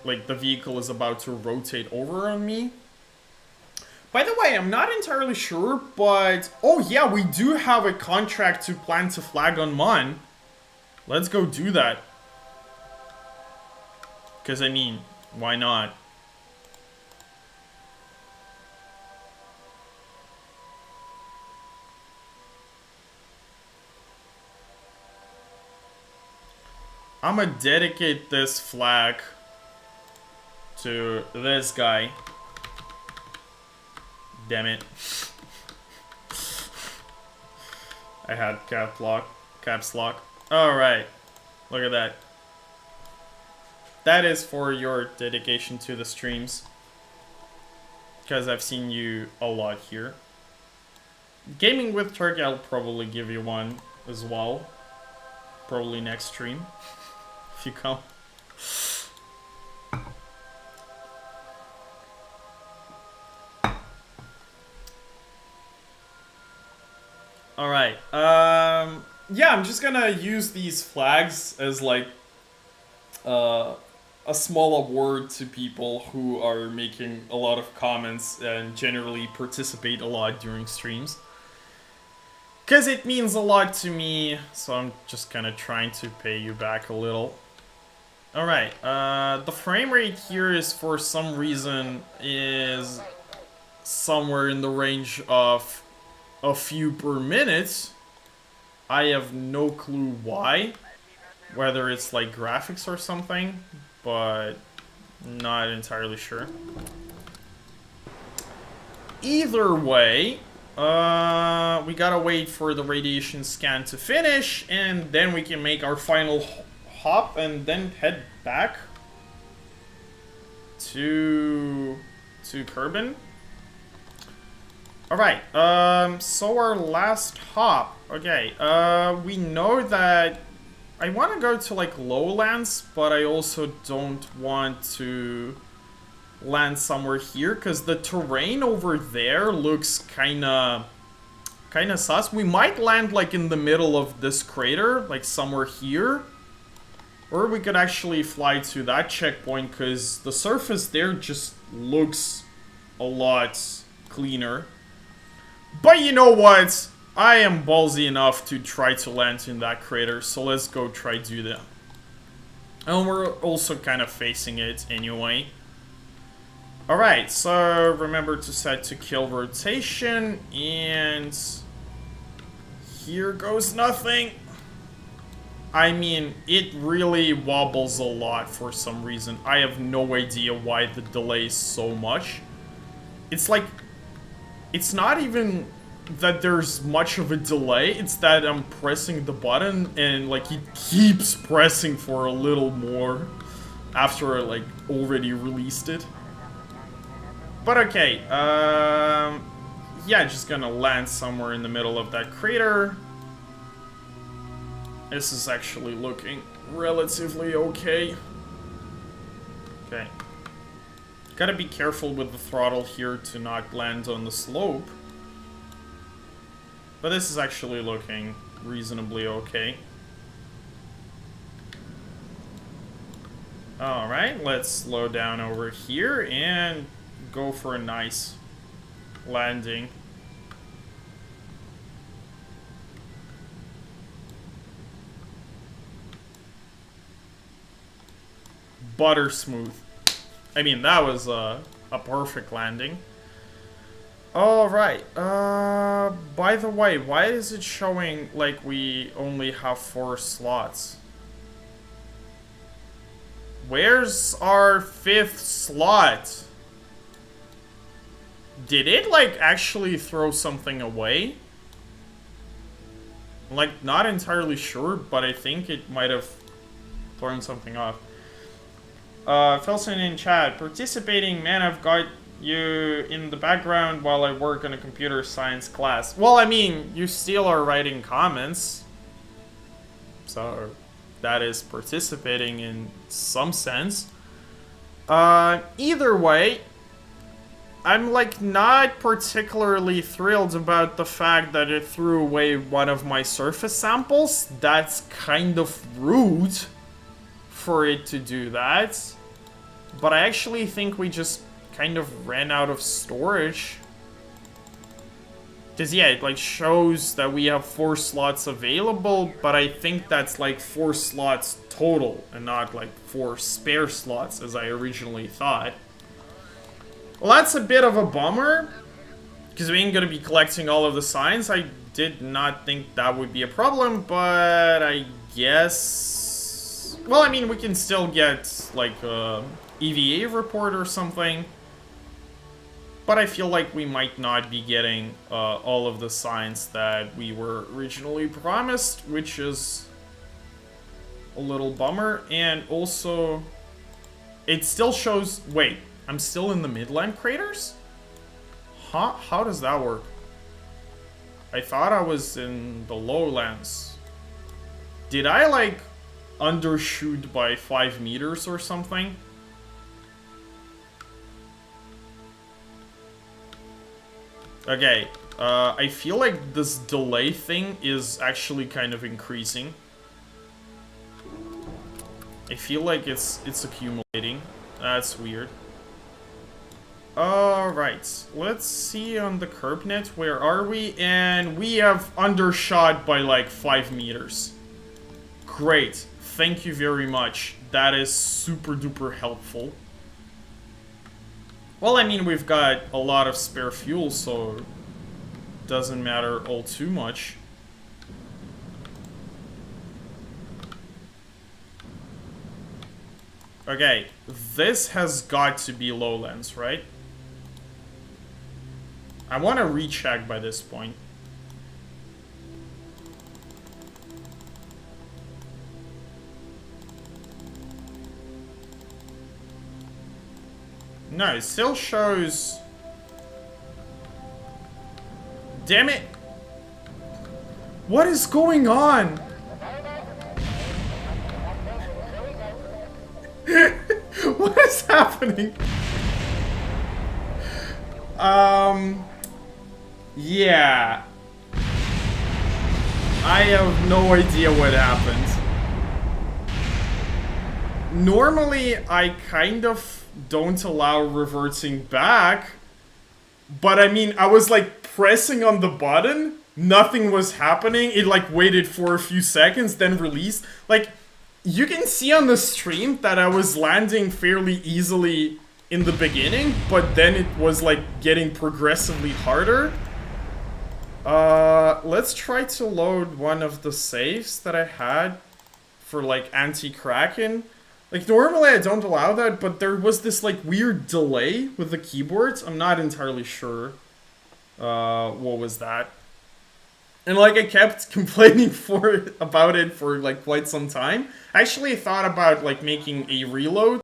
like the vehicle is about to rotate over on me. By the way, I'm not entirely sure, but... oh yeah, we do have a contract to plant a flag on Mon. Let's go do that. Because, I mean, why not? I'm gonna dedicate this flag to this guy. Damn it. I had caps lock. Alright. Look at that. That is for your dedication to the streams. Because I've seen you a lot here. Gaming with Turkey, I'll probably give you one as well. Probably next stream. If you come. Alright, yeah, I'm just gonna use these flags as like a small award to people who are making a lot of comments and generally participate a lot during streams. Because it means a lot to me, so I'm just kind of trying to pay you back a little. Alright, the frame rate here is for some reason is somewhere in the range of a few per minute. I have no clue why. Whether it's like graphics or something, but not entirely sure. Either way, we gotta wait for the radiation scan to finish, and then we can make our final hop and then head back to Kerbin. Alright, so our last hop. Okay, we know that I want to go to like lowlands, but I also don't want to land somewhere here because the terrain over there looks kinda sus. We might land like in the middle of this crater, like somewhere here. Or we could actually fly to that checkpoint because the surface there just looks a lot cleaner. But you know what? I am ballsy enough to try to land in that crater, so let's go try do that. And we're also kind of facing it anyway. Alright, so remember to set to kill rotation, and here goes nothing. I mean, it really wobbles a lot for some reason. I have no idea why the delay is so much. It's like, it's not even that there's much of a delay, it's that I'm pressing the button and like it keeps pressing for a little more after I like already released it. But okay, yeah, just gonna land somewhere in the middle of that crater. This is actually looking relatively okay. Okay. Gotta be careful with the throttle here to not land on the slope. But this is actually looking reasonably okay. Alright, let's slow down over here and go for a nice landing. Butter smooth. I mean, that was a perfect landing. Alright, by the way, why is it showing like we only have 4 slots? Where's our 5th slot? Did it like actually throw something away? Like, not entirely sure, but I think it might have thrown something off. Felson in chat, participating, man, I've got you in the background while I work on a computer science class. Well, I mean, you still are writing comments. So that is participating in some sense. Either way, I'm like not particularly thrilled about the fact that it threw away one of my surface samples. That's kind of rude for it to do that. But I actually think we just kind of ran out of storage. Because yeah, it like shows that we have 4 slots available, but I think that's like 4 slots total and not like 4 spare slots as I originally thought. Well, that's a bit of a bummer, because we ain't gonna be collecting all of the signs. I did not think that would be a problem, but I guess... Well, I mean, we can still get, like, a EVA report or something. But I feel like we might not be getting all of the signs that we were originally promised, which is a little bummer. And also, it still shows... Wait. I'm still in the Midland craters? Huh? How does that work? I thought I was in the lowlands. Did I, like, undershoot by 5 meters or something? Okay, I feel like this delay thing is actually kind of increasing. I feel like it's accumulating. That's weird. Alright, let's see on the CurbNet, where are we? And we have undershot by like 5 meters. Great, thank you very much. That is super duper helpful. Well, I mean, we've got a lot of spare fuel, so it doesn't matter all too much. Okay, this has got to be lowlands, right? I want to recheck by this point. No, it still shows... Damn it! What is going on? What is happening? Yeah. I have no idea what happened. Normally, I kind of don't allow reverting back. But I mean, I was like pressing on the button. Nothing was happening. It like waited for a few seconds, then released. Like, you can see on the stream that I was landing fairly easily in the beginning, but then it was like getting progressively harder. Let's try to load one of the saves that I had for like anti-Kraken. Like normally I don't allow that, but there was this like weird delay with the keyboards. I'm not entirely sure what was that. And like I kept complaining about it for like quite some time. I actually thought about like making a reload,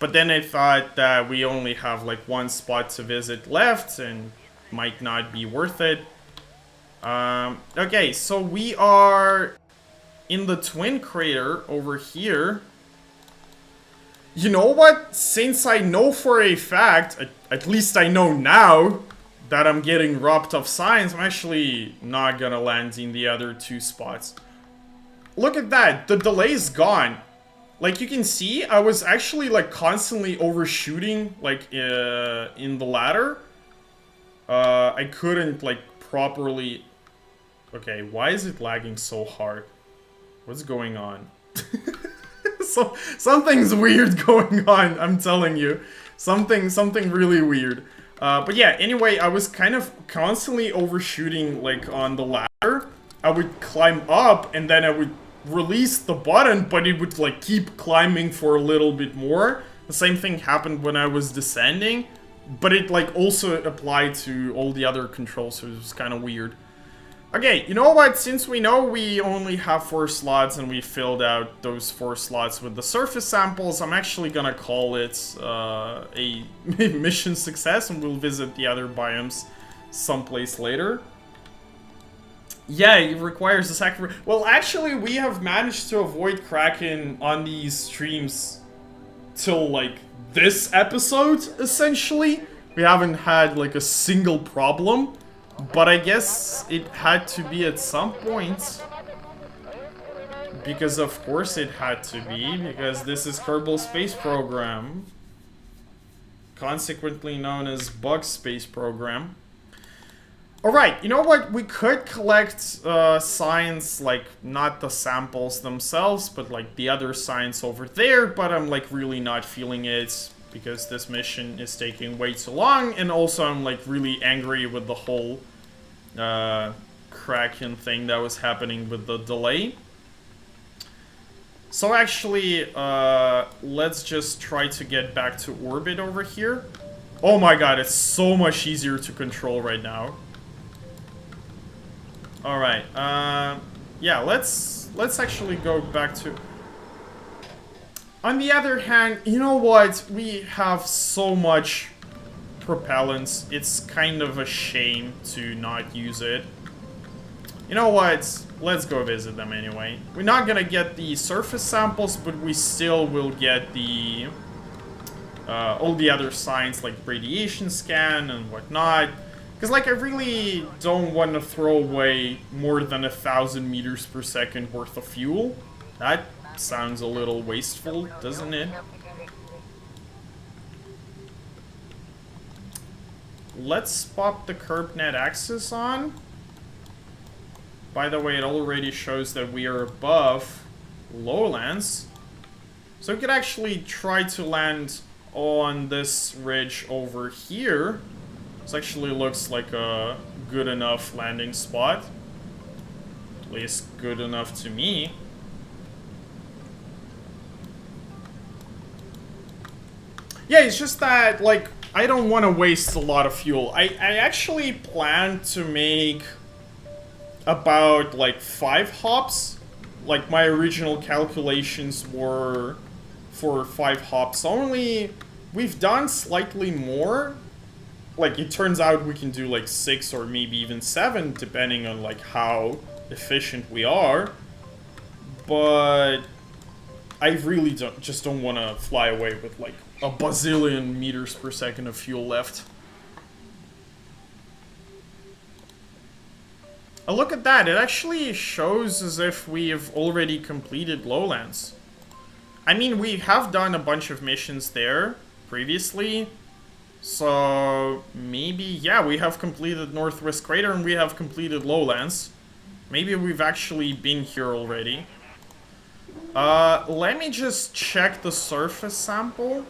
but then I thought that we only have like 1 spot to visit left and might not be worth it. Okay, so we are in the Twin Crater over here. You know what? Since I know for a fact, at least I know now, that I'm getting robbed of signs, I'm actually not gonna land in the other 2 spots. Look at that, the delay's gone. Like you can see, I was actually like constantly overshooting like in the ladder. I couldn't like properly... Okay, why is it lagging so hard? What's going on? So something's weird going on, I'm telling you. Something really weird. But yeah, anyway, I was kind of constantly overshooting like on the ladder. I would climb up and then I would release the button, but it would like keep climbing for a little bit more. The same thing happened when I was descending, but it like also applied to all the other controls, so it was kind of weird. Okay, you know what? Since we know we only have 4 slots and we filled out those 4 slots with the surface samples, I'm actually gonna call it a mission success, and we'll visit the other biomes someplace later. Yeah, it requires a sacrifice. Well, actually, we have managed to avoid Kraken on these streams till, like, this episode, essentially. We haven't had, like, a single problem. But I guess it had to be at some point. Because of course it had to be, because this is Kerbal Space Program. Consequently known as Bug Space Program. Alright, you know what? We could collect signs, like, not the samples themselves, but like the other signs over there, but I'm like really not feeling it. Because this mission is taking way too long, and also I'm like really angry with the whole Kraken thing that was happening with the delay. So actually, let's just try to get back to orbit over here. Oh my god, it's so much easier to control right now. Alright, yeah, let's actually go back to... On the other hand, you know what? We have so much propellants. It's kind of a shame to not use it. You know what? Let's go visit them anyway. We're not gonna get the surface samples, but we still will get the all the other signs like radiation scan and whatnot. Because like I really don't want to throw away more than 1,000 meters per second worth of fuel. That sounds a little wasteful, doesn't it? Let's pop the CurbNet access on. By the way, it already shows that we are above lowlands. So we could actually try to land on this ridge over here. This actually looks like a good enough landing spot. At least good enough to me. Yeah, it's just that, like, I don't want to waste a lot of fuel. I actually plan to make about, like, 5 hops. Like, my original calculations were for 5 hops only. We've done slightly more. Like, it turns out we can do, like, 6 or maybe even 7, depending on, like, how efficient we are. But I really just don't want to fly away with, like, a bazillion meters per second of fuel left. Oh, look at that. It actually shows as if we've already completed lowlands. I mean, we have done a bunch of missions there previously. So maybe, yeah, we have completed Northwest Crater and we have completed lowlands. Maybe we've actually been here already. Let me just check the surface sample.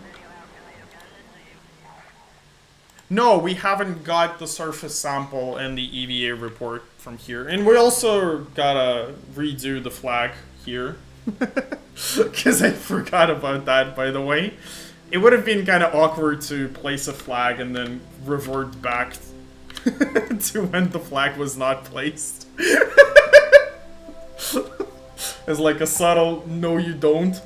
No, we haven't got the surface sample and the EVA report from here. And we also gotta redo the flag here. Because I forgot about that, by the way. It would have been kind of awkward to place a flag and then revert back to when the flag was not placed. It's like a subtle, no you don't.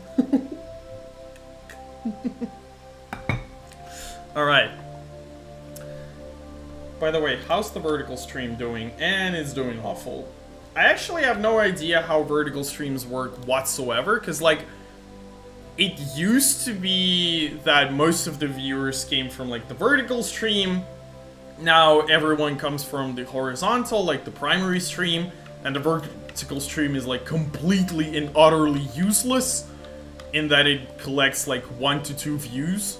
Alright. By the way, how's the vertical stream doing? And it's doing awful. I actually have no idea how vertical streams work whatsoever, because, like, it used to be that most of the viewers came from, like, the vertical stream. Now everyone comes from the horizontal, like the primary stream, and the vertical stream is, like, completely and utterly useless in that it collects, like, 1 to 2 views.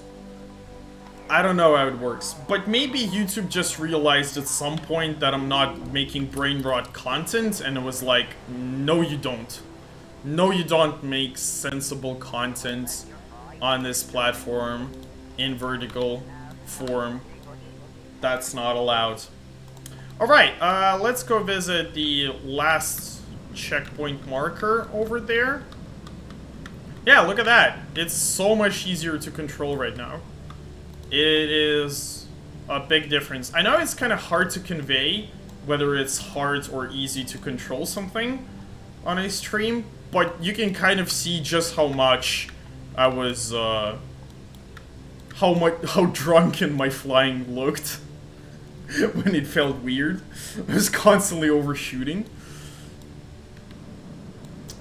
I don't know how it works, but maybe YouTube just realized at some point that I'm not making brain rot content, and it was like, no you don't. No you don't make sensible content on this platform in vertical form. That's not allowed. Alright, let's go visit the last checkpoint marker over there. Yeah, look at that. It's so much easier to control right now. It is a big difference. I know it's kind of hard to convey, whether it's hard or easy to control something on a stream, but you can kind of see just how much I was, how drunken my flying looked when it felt weird. I was constantly overshooting.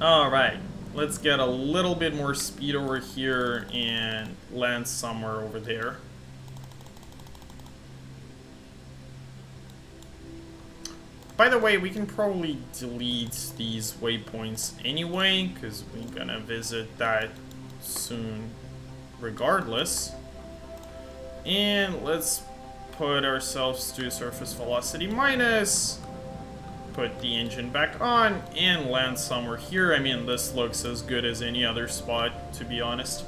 Alright, let's get a little bit more speed over here and land somewhere over there. By the way, we can probably delete these waypoints anyway, because we're gonna visit that soon regardless. And let's put ourselves to surface velocity minus, put the engine back on, and land somewhere here. I mean, this looks as good as any other spot, to be honest.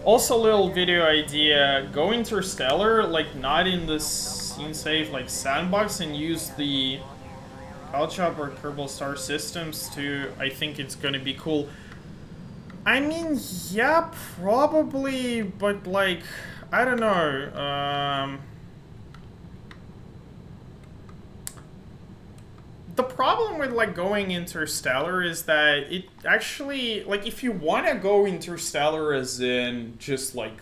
Also, little video idea, go interstellar, like not in the scene safe, like sandbox, and use the Calchop or Kerbal Star systems to, I think it's gonna be cool. I mean, yeah, probably, but like, I don't know, the problem with, like, going interstellar is that it actually, like, if you want to go interstellar as in just, like,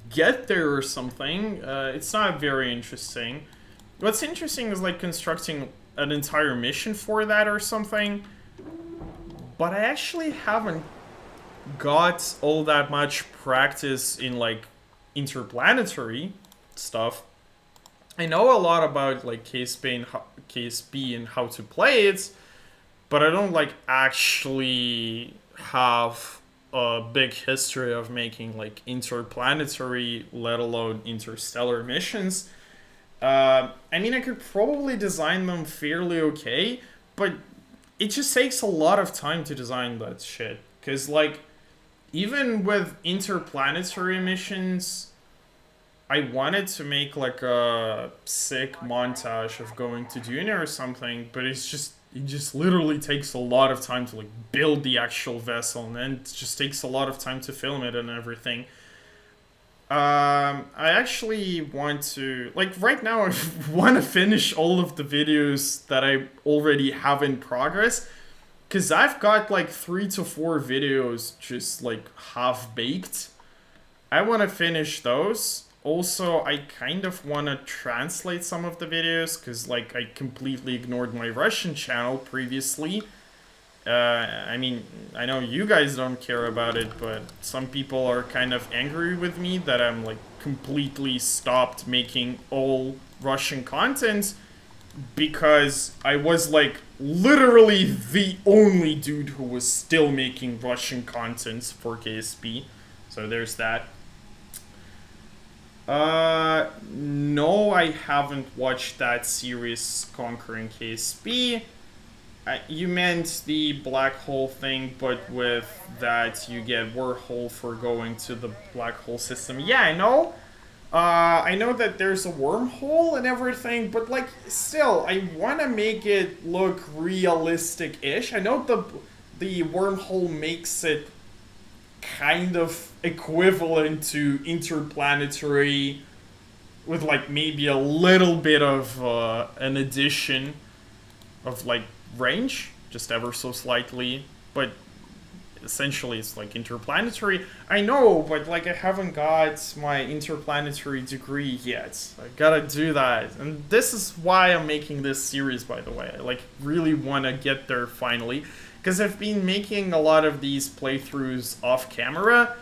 get there or something, it's not very interesting. What's interesting is, like, constructing an entire mission for that or something, but I actually haven't got all that much practice in, like, interplanetary stuff. I know a lot about, like, KSP and how to play it, but I don't, like, actually have a big history of making, like, interplanetary, let alone interstellar missions. I mean, I could probably design them fairly okay, but it just takes a lot of time to design that shit. Because, like, even with interplanetary missions, I wanted to make, like, a sick montage of going to Dune or something, but it just literally takes a lot of time to, like, build the actual vessel, and then it just takes a lot of time to film it and everything. I actually want to, like, right now I want to finish all of the videos that I already have in progress, because I've got, like, 3 to 4 videos just, like, half-baked. I want to finish those. Also, I kind of want to translate some of the videos, because, like, I completely ignored my Russian channel previously. I mean, I know you guys don't care about it, but some people are kind of angry with me that I'm, like, completely stopped making all Russian content, because I was, like, literally the only dude who was still making Russian content for KSP. So there's that. No, I haven't watched that series, Conquering KSP. You meant the black hole thing, but with that you get wormhole for going to the black hole system. Yeah, I know. I know that there's a wormhole and everything, but, like, still, I want to make it look realistic-ish. I know the wormhole makes it kind of equivalent to interplanetary, with, like, maybe a little bit of an addition of, like, range, just ever so slightly, but essentially it's, like, interplanetary. I know, but, like, I haven't got my interplanetary degree yet. I gotta do that, and this is why I'm making this series, by the way. I, like, really want to get there finally, because I've been making a lot of these playthroughs off camera,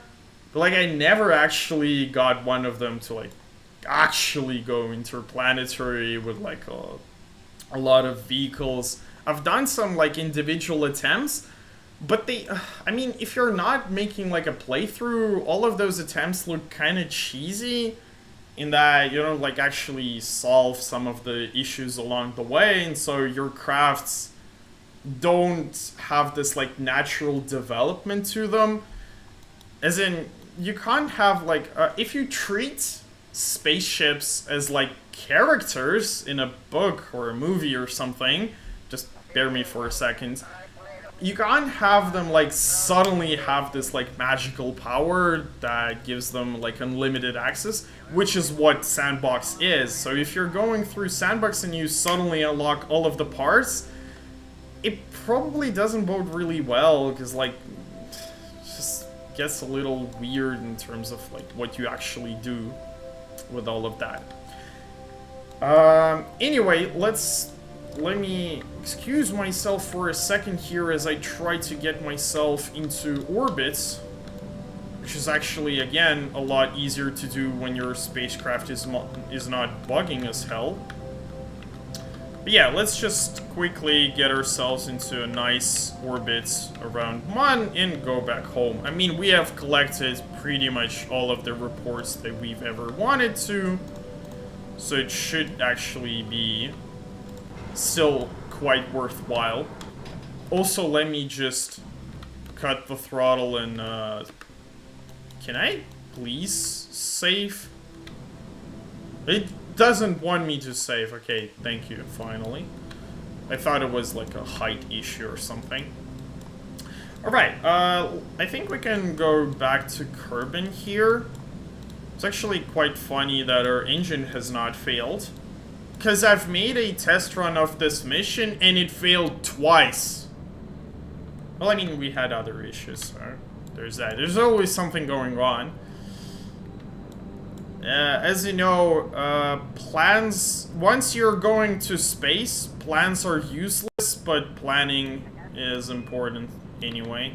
but, like, I never actually got one of them to, like, actually go interplanetary with, like, a lot of vehicles. I've done some, like, individual attempts, but I mean, if you're not making, like, a playthrough, all of those attempts look kind of cheesy in that you don't, like, actually solve some of the issues along the way, and so your crafts don't have this, like, natural development to them. As in, you can't have, like, if you treat spaceships as, like, characters in a book or a movie or something, just bear me for a second. you can't have them like suddenly have this like magical power that gives them like unlimited access, which is what Sandbox is. So if you're going through Sandbox and you suddenly unlock all of the parts, it probably doesn't bode really well, because like it just gets a little weird in terms of like what you actually do with all of that. Anyway, let me excuse myself for a second here as I try to get myself into orbit, which is actually, again, a lot easier to do when your spacecraft is not bugging as hell. But yeah, let's just quickly get ourselves into a nice orbit around Mon and go back home. I mean, we have collected pretty much all of the reports that we've ever wanted to, so it should actually be still quite worthwhile. Also, let me just cut the throttle and, can I please save? It doesn't want me to save. Okay, thank you, finally. I thought it was like a height issue or something. Alright, I think we can go back to Kerbin here. It's actually quite funny that our engine has not failed, because I've made a test run of this mission and it failed twice. Well, I mean, we had other issues, so there's that. There's always something going on. As you know, plans... Once you're going to space, plans are useless, but planning is important anyway.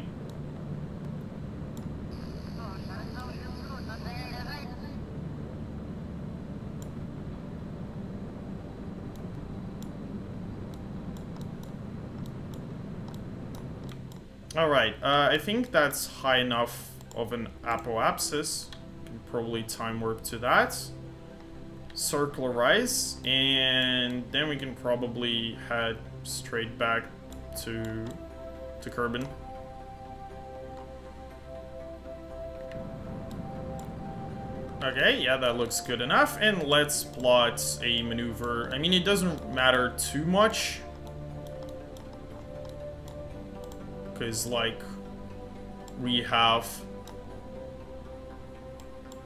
Alright, I think that's high enough of an apoapsis. Can probably time warp to that. Circularize, and then we can probably head straight back to Kerbin. Okay, yeah, that looks good enough. And let's plot a maneuver. I mean, it doesn't matter too much, because, like, we have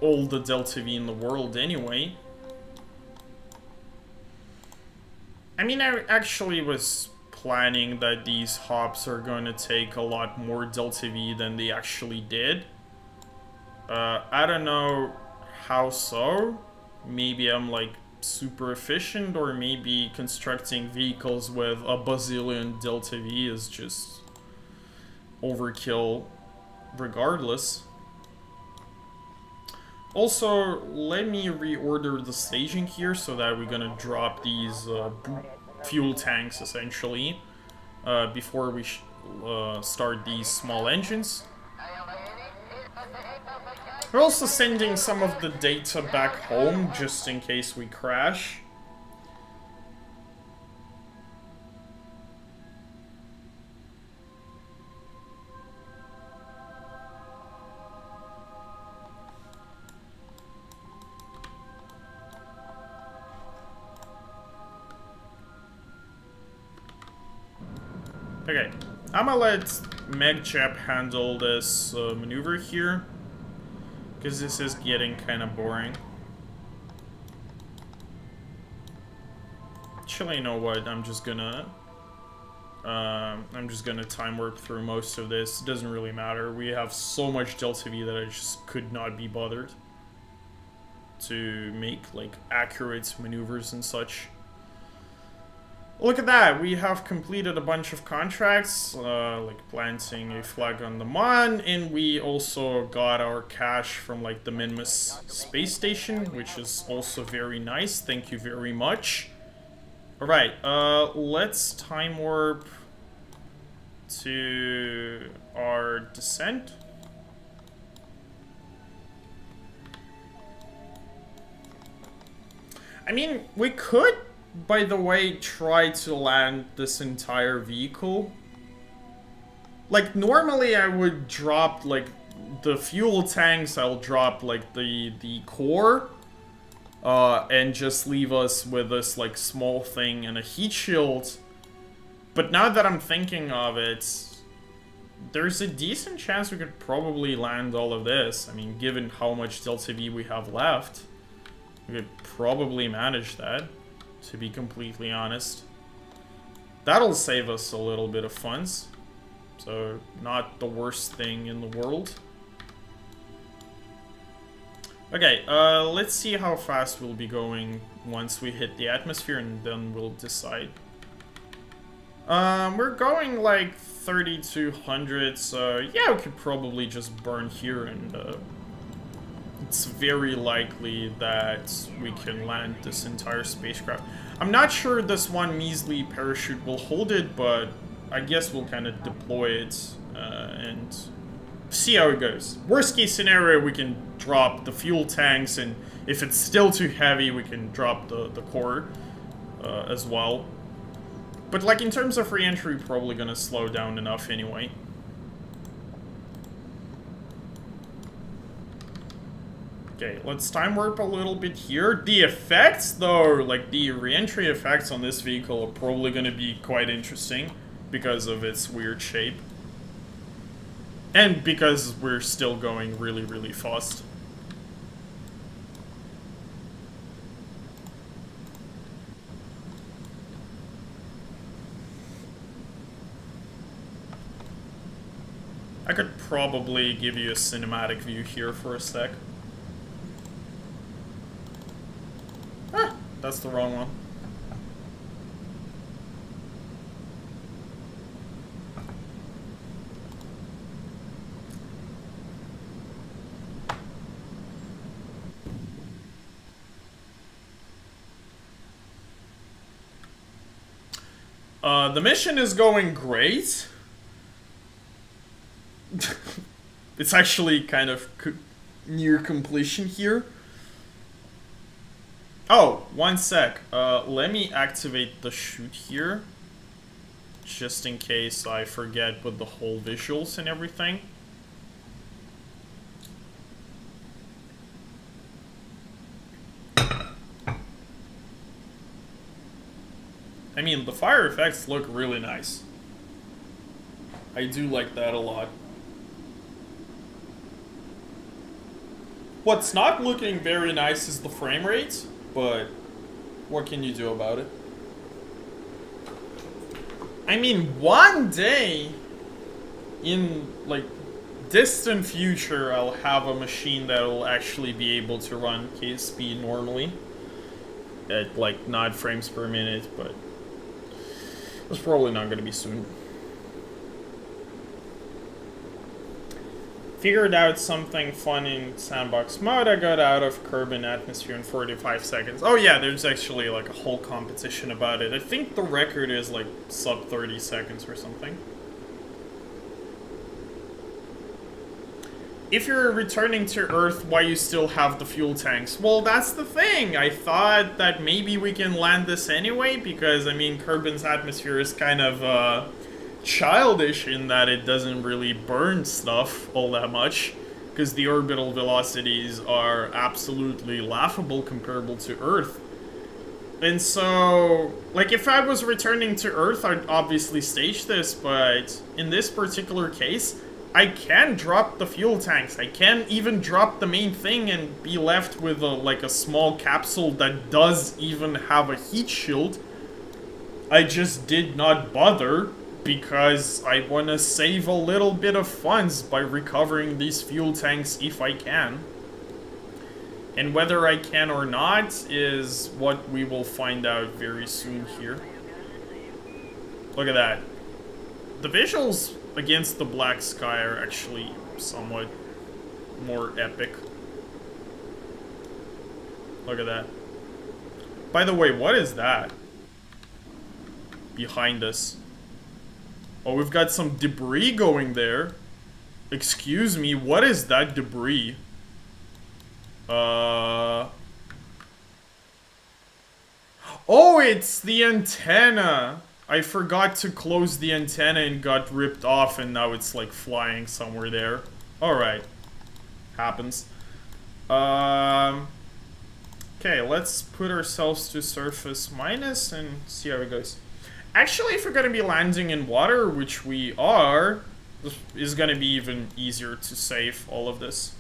all the Delta V in the world anyway. I mean, I actually was planning that these hops are going to take a lot more Delta V than they actually did. I don't know how so. Maybe I'm, like, super efficient, or maybe constructing vehicles with a bazillion Delta V is just overkill regardless. Also, let me reorder the staging here so that we're gonna drop these fuel tanks essentially before we start these small engines. We're also sending some of the data back home just in case we crash. Okay, I'm gonna let MegChap handle this maneuver here, because this is getting kind of boring. Actually, you know what? I'm just gonna time warp through most of this. It doesn't really matter. We have so much Delta V that I just could not be bothered to make like accurate maneuvers and such. Look at that, we have completed a bunch of contracts, like planting a flag on the Mon, and we also got our cash from like the Minmus space station, which is also very nice. Thank you very much. Alright, let's time warp to our descent. I mean, we could, by the way, try to land this entire vehicle. Like, normally I would drop, like, the fuel tanks, I'll drop, like, the core, and just leave us with this, like, small thing and a heat shield. But now that I'm thinking of it, there's a decent chance we could probably land all of this. I mean, given how much Delta V we have left, we could probably manage that, to be completely honest. That'll save us a little bit of funds. So, not the worst thing in the world. Okay, let's see how fast we'll be going once we hit the atmosphere, and then we'll decide. We're going like 3,200, so yeah, we could probably just burn here, and it's very likely that we can land this entire spacecraft. I'm not sure this one measly parachute will hold it, but I guess we'll kind of deploy it and see how it goes. Worst case scenario, we can drop the fuel tanks, and if it's still too heavy, we can drop the core as well. But like in terms of re-entry, probably gonna slow down enough anyway. Okay, let's time warp a little bit here. The effects though, like the re-entry effects on this vehicle are probably gonna be quite interesting because of its weird shape. And because we're still going really, really fast. I could probably give you a cinematic view here for a sec. Ah, that's the wrong one. The mission is going great. It's actually kind of near completion here. Oh, one sec. Let me activate the chute here. Just in case I forget with the whole visuals and everything. I mean, the fire effects look really nice. I do like that a lot. What's not looking very nice is the frame rate, but what can you do about it? I mean, one day in, like, distant future, I'll have a machine that will actually be able to run KSP normally. At, like, not frames per minute, but it's probably not going to be soon. Figured out something fun in sandbox mode. I got out of Kerbin Atmosphere in 45 seconds. Oh yeah, there's actually like a whole competition about it. I think the record is like sub 30 seconds or something. If you're returning to Earth, why you still have the fuel tanks? Well, that's the thing. I thought that maybe we can land this anyway, because, I mean, Kerbin's atmosphere is kind of, childish in that it doesn't really burn stuff all that much, because the orbital velocities are absolutely laughable comparable to Earth. And so, like, if I was returning to Earth, I'd obviously stage this, but in this particular case, I can drop the fuel tanks. I can even drop the main thing and be left with like a small capsule that does even have a heat shield. I just did not bother because I want to save a little bit of funds by recovering these fuel tanks if I can. And whether I can or not is what we will find out very soon here. Look at that. The visuals against the black sky are actually somewhat more epic. Look at that. By the way, what is that? Behind us. Oh, we've got some debris going there. Excuse me, what is that debris? Oh, it's the antenna! I forgot to close the antenna and got ripped off, and now it's like flying somewhere there. Alright. Happens. Okay, let's put ourselves to surface minus and see how it goes. Actually, if we're gonna be landing in water, which we are, is gonna be even easier to save all of this.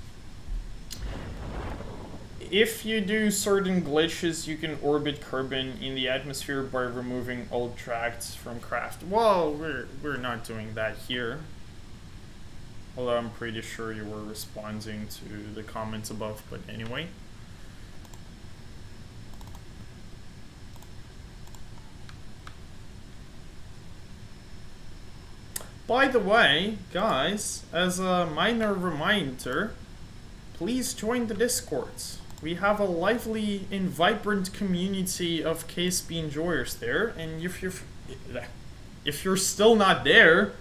If you do certain glitches, you can orbit Kerbin in the atmosphere by removing old tracts from craft. Well, we're not doing that here. Although I'm pretty sure you were responding to the comments above, but anyway. By the way, guys, as a minor reminder, please join the Discords. We have a lively and vibrant community of KSP enjoyers there, and if you're still not there,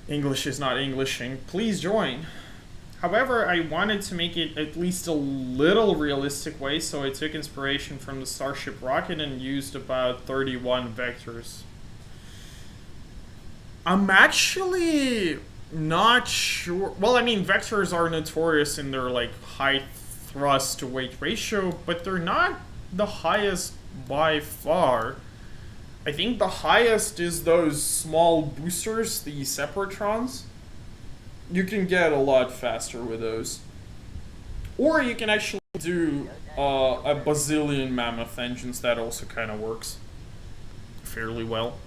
English is not Englishing, please join. However, I wanted to make it at least a little realistic way, so I took inspiration from the Starship rocket and used about 31 vectors. I'm actually not sure. Well, I mean, vectors are notorious in their like height thrust to weight ratio, but they're not the highest by far. I think the highest is those small boosters, the Separatrons. You can get a lot faster with those. Or you can actually do a bazillion mammoth engines. That also kind of works fairly well.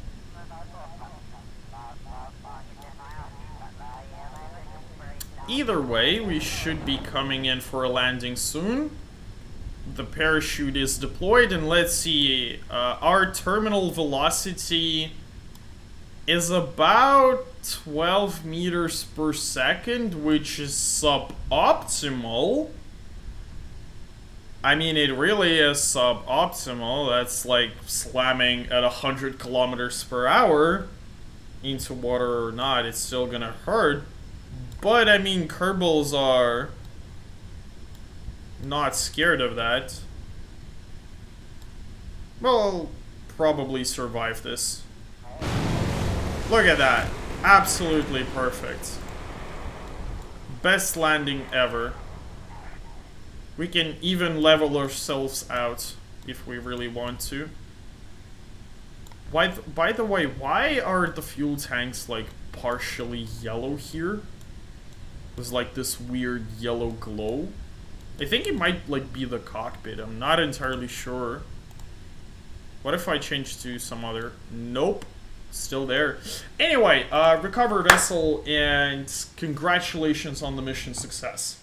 Either way, we should be coming in for a landing soon. The parachute is deployed, and let's see, our terminal velocity is about 12 meters per second, which is suboptimal. I mean, it really is suboptimal. That's like slamming at 100 kilometers per hour into water or not, it's still gonna hurt. But, I mean, Kerbals are not scared of that. Well, probably survive this. Look at that. Absolutely perfect. Best landing ever. We can even level ourselves out if we really want to. By the way, why are the fuel tanks, like, partially yellow here? There's like this weird yellow glow. I think it might like be the cockpit. I'm not entirely sure. What if I change to some other? Nope. Still there. Anyway, recover vessel, and congratulations on the mission success.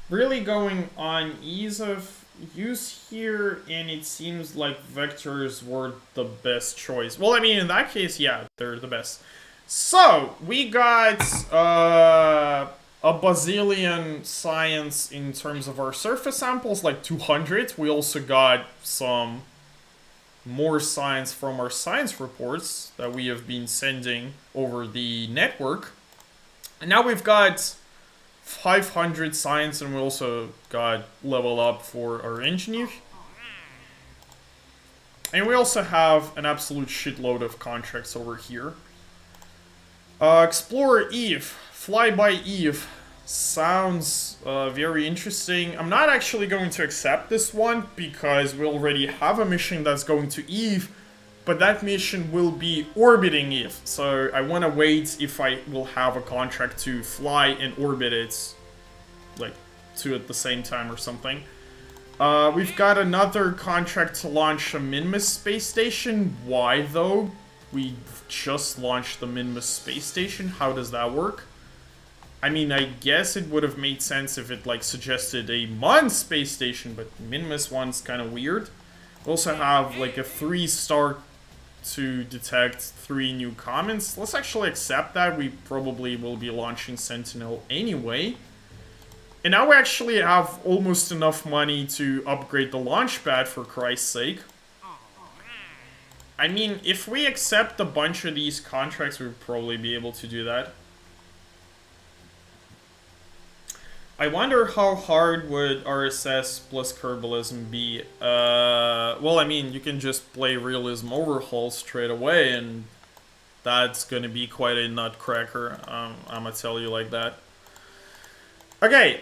Really going on ease of use here, and it seems like vectors were the best choice. Well, I mean, in that case, yeah, they're the best. So, we got a bazillion science in terms of our surface samples, like 200. We also got some more science from our science reports that we have been sending over the network. And now we've got 500 science, and we also got level up for our engineer. And we also have an absolute shitload of contracts over here. Explorer Eve, Flyby Eve, sounds very interesting. I'm not actually going to accept this one because we already have a mission that's going to Eve, but that mission will be orbiting Eve. So I want to wait if I will have a contract to fly and orbit it, like, two at the same time or something. We've got another contract to launch a Minmus space station. Why though? We just launched the Minmus space station. How does that work? I mean, I guess it would have made sense if it like suggested a Mon space station, but Minmus one's kind of weird. We also have like a 3-star to detect 3 new comments. Let's actually accept that. We probably will be launching Sentinel anyway. And now we actually have almost enough money to upgrade the launch pad, for Christ's sake. I mean, if we accept a bunch of these contracts, we'd probably be able to do that. I wonder how hard would RSS plus Kerbalism be. Well, I mean, you can just play Realism Overhaul straight away, and that's gonna be quite a nutcracker. I'm gonna tell you like that. Okay,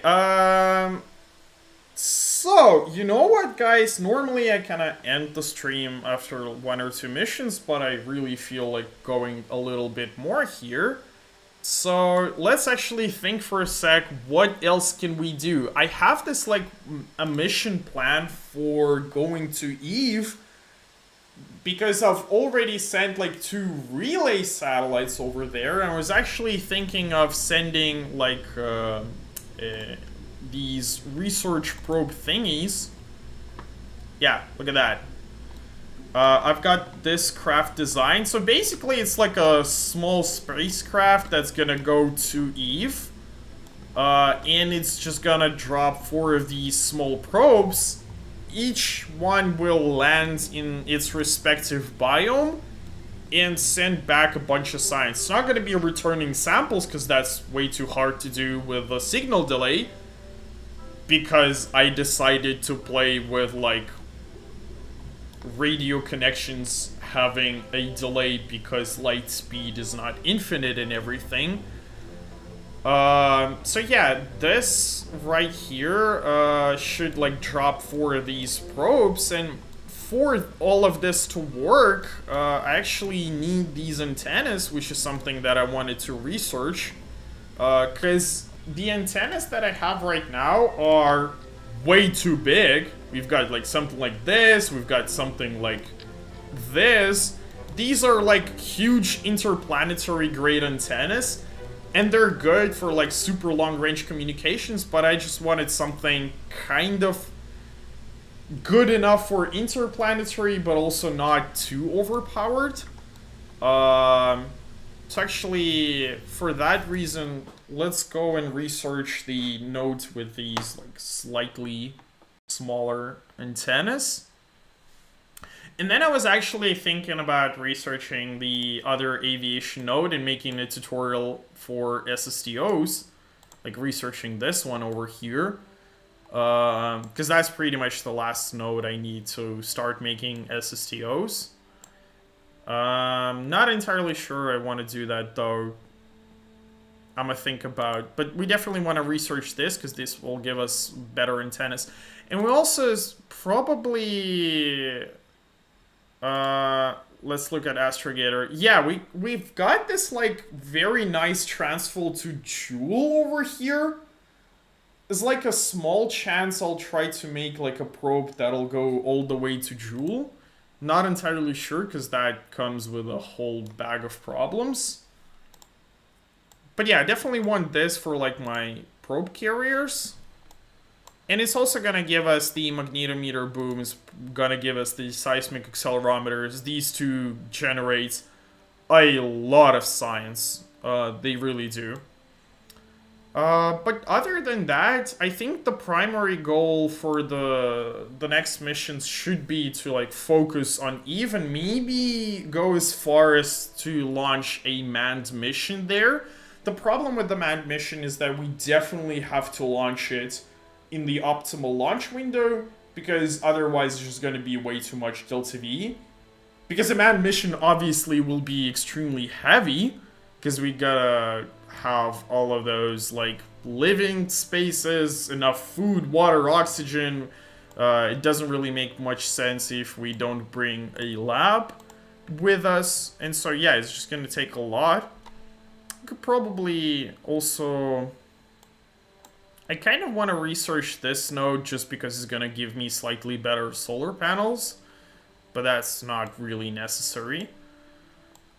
So, you know what, guys? Normally I kind of end the stream after 1 or 2 missions, but I really feel like going a little bit more here. So, let's actually think for a sec, what else can we do? I have this, like, a mission plan for going to Eve, because I've already sent, like, 2 relay satellites over there, and I was actually thinking of sending, like, these research probe thingies. Yeah, look at that. I've got this craft design. So basically it's like a small spacecraft that's gonna go to Eve. And it's just gonna drop 4 of these small probes. Each one will land in its respective biome and send back a bunch of science. It's not gonna be returning samples because that's way too hard to do with a signal delay. Because I decided to play with, like, radio connections having a delay because light speed is not infinite and everything. So yeah, this right here should, like, drop 4 of these probes, and for all of this to work, I actually need these antennas, which is something that I wanted to research, because the antennas that I have right now are way too big. We've got, like, something like this, we've got something like this. These are, like, huge interplanetary grade antennas, and they're good for, like, super long range communications, but I just wanted something kind of good enough for interplanetary, but also not too overpowered. So actually, for that reason, let's go and research the nodes with these, like, slightly smaller antennas. And then I was actually thinking about researching the other aviation node and making a tutorial for SSTOs, like researching this one over here, because that's pretty much the last node I need to start making SSTOs. Not entirely sure I want to do that, though. I'm gonna think about, but we definitely want to research this because this will give us better antennas. And we also probably let's look at Astrogator. Yeah, we've got this, like, very nice transfer to Jool over here. There's, like, a small chance I'll try to make, like, a probe that'll go all the way to Jool. Not entirely sure, because that comes with a whole bag of problems. But yeah, I definitely want this for, like, my probe carriers. And it's also gonna give us the magnetometer booms, gonna give us the seismic accelerometers. These two generate a lot of science. They really do. But other than that, I think the primary goal for the next missions should be to, like, focus on Eve and maybe go as far as to launch a manned mission there. The problem with the manned mission is that we definitely have to launch it in the optimal launch window, because otherwise it's just going to be way too much Delta V. Because a manned mission obviously will be extremely heavy, because we gotta have all of those, like, living spaces, enough food, water, oxygen. It doesn't really make much sense if we don't bring a lab with us. And so yeah, it's just gonna take a lot. I could probably also... I kind of want to research this node just because it's gonna give me slightly better solar panels. But that's not really necessary.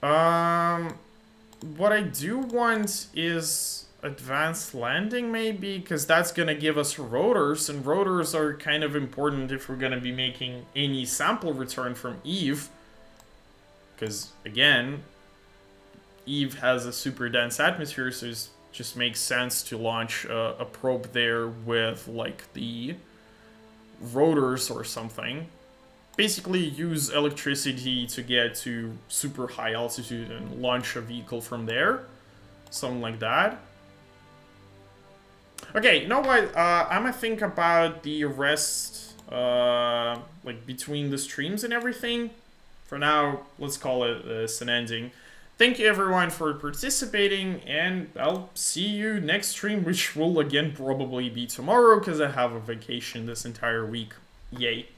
What I do want is advanced landing, maybe, because that's gonna give us rotors, and rotors are kind of important if we're gonna be making any sample return from Eve. Because, again, Eve has a super dense atmosphere, so it just makes sense to launch a probe there with, like, the rotors or something. Basically use electricity to get to super high altitude and launch a vehicle from there. Something like that. Okay, you know what? I'm gonna think about the rest, like, between the streams and everything. For now, let's call it an ending. Thank you everyone for participating, and I'll see you next stream, which will again probably be tomorrow because I have a vacation this entire week. Yay.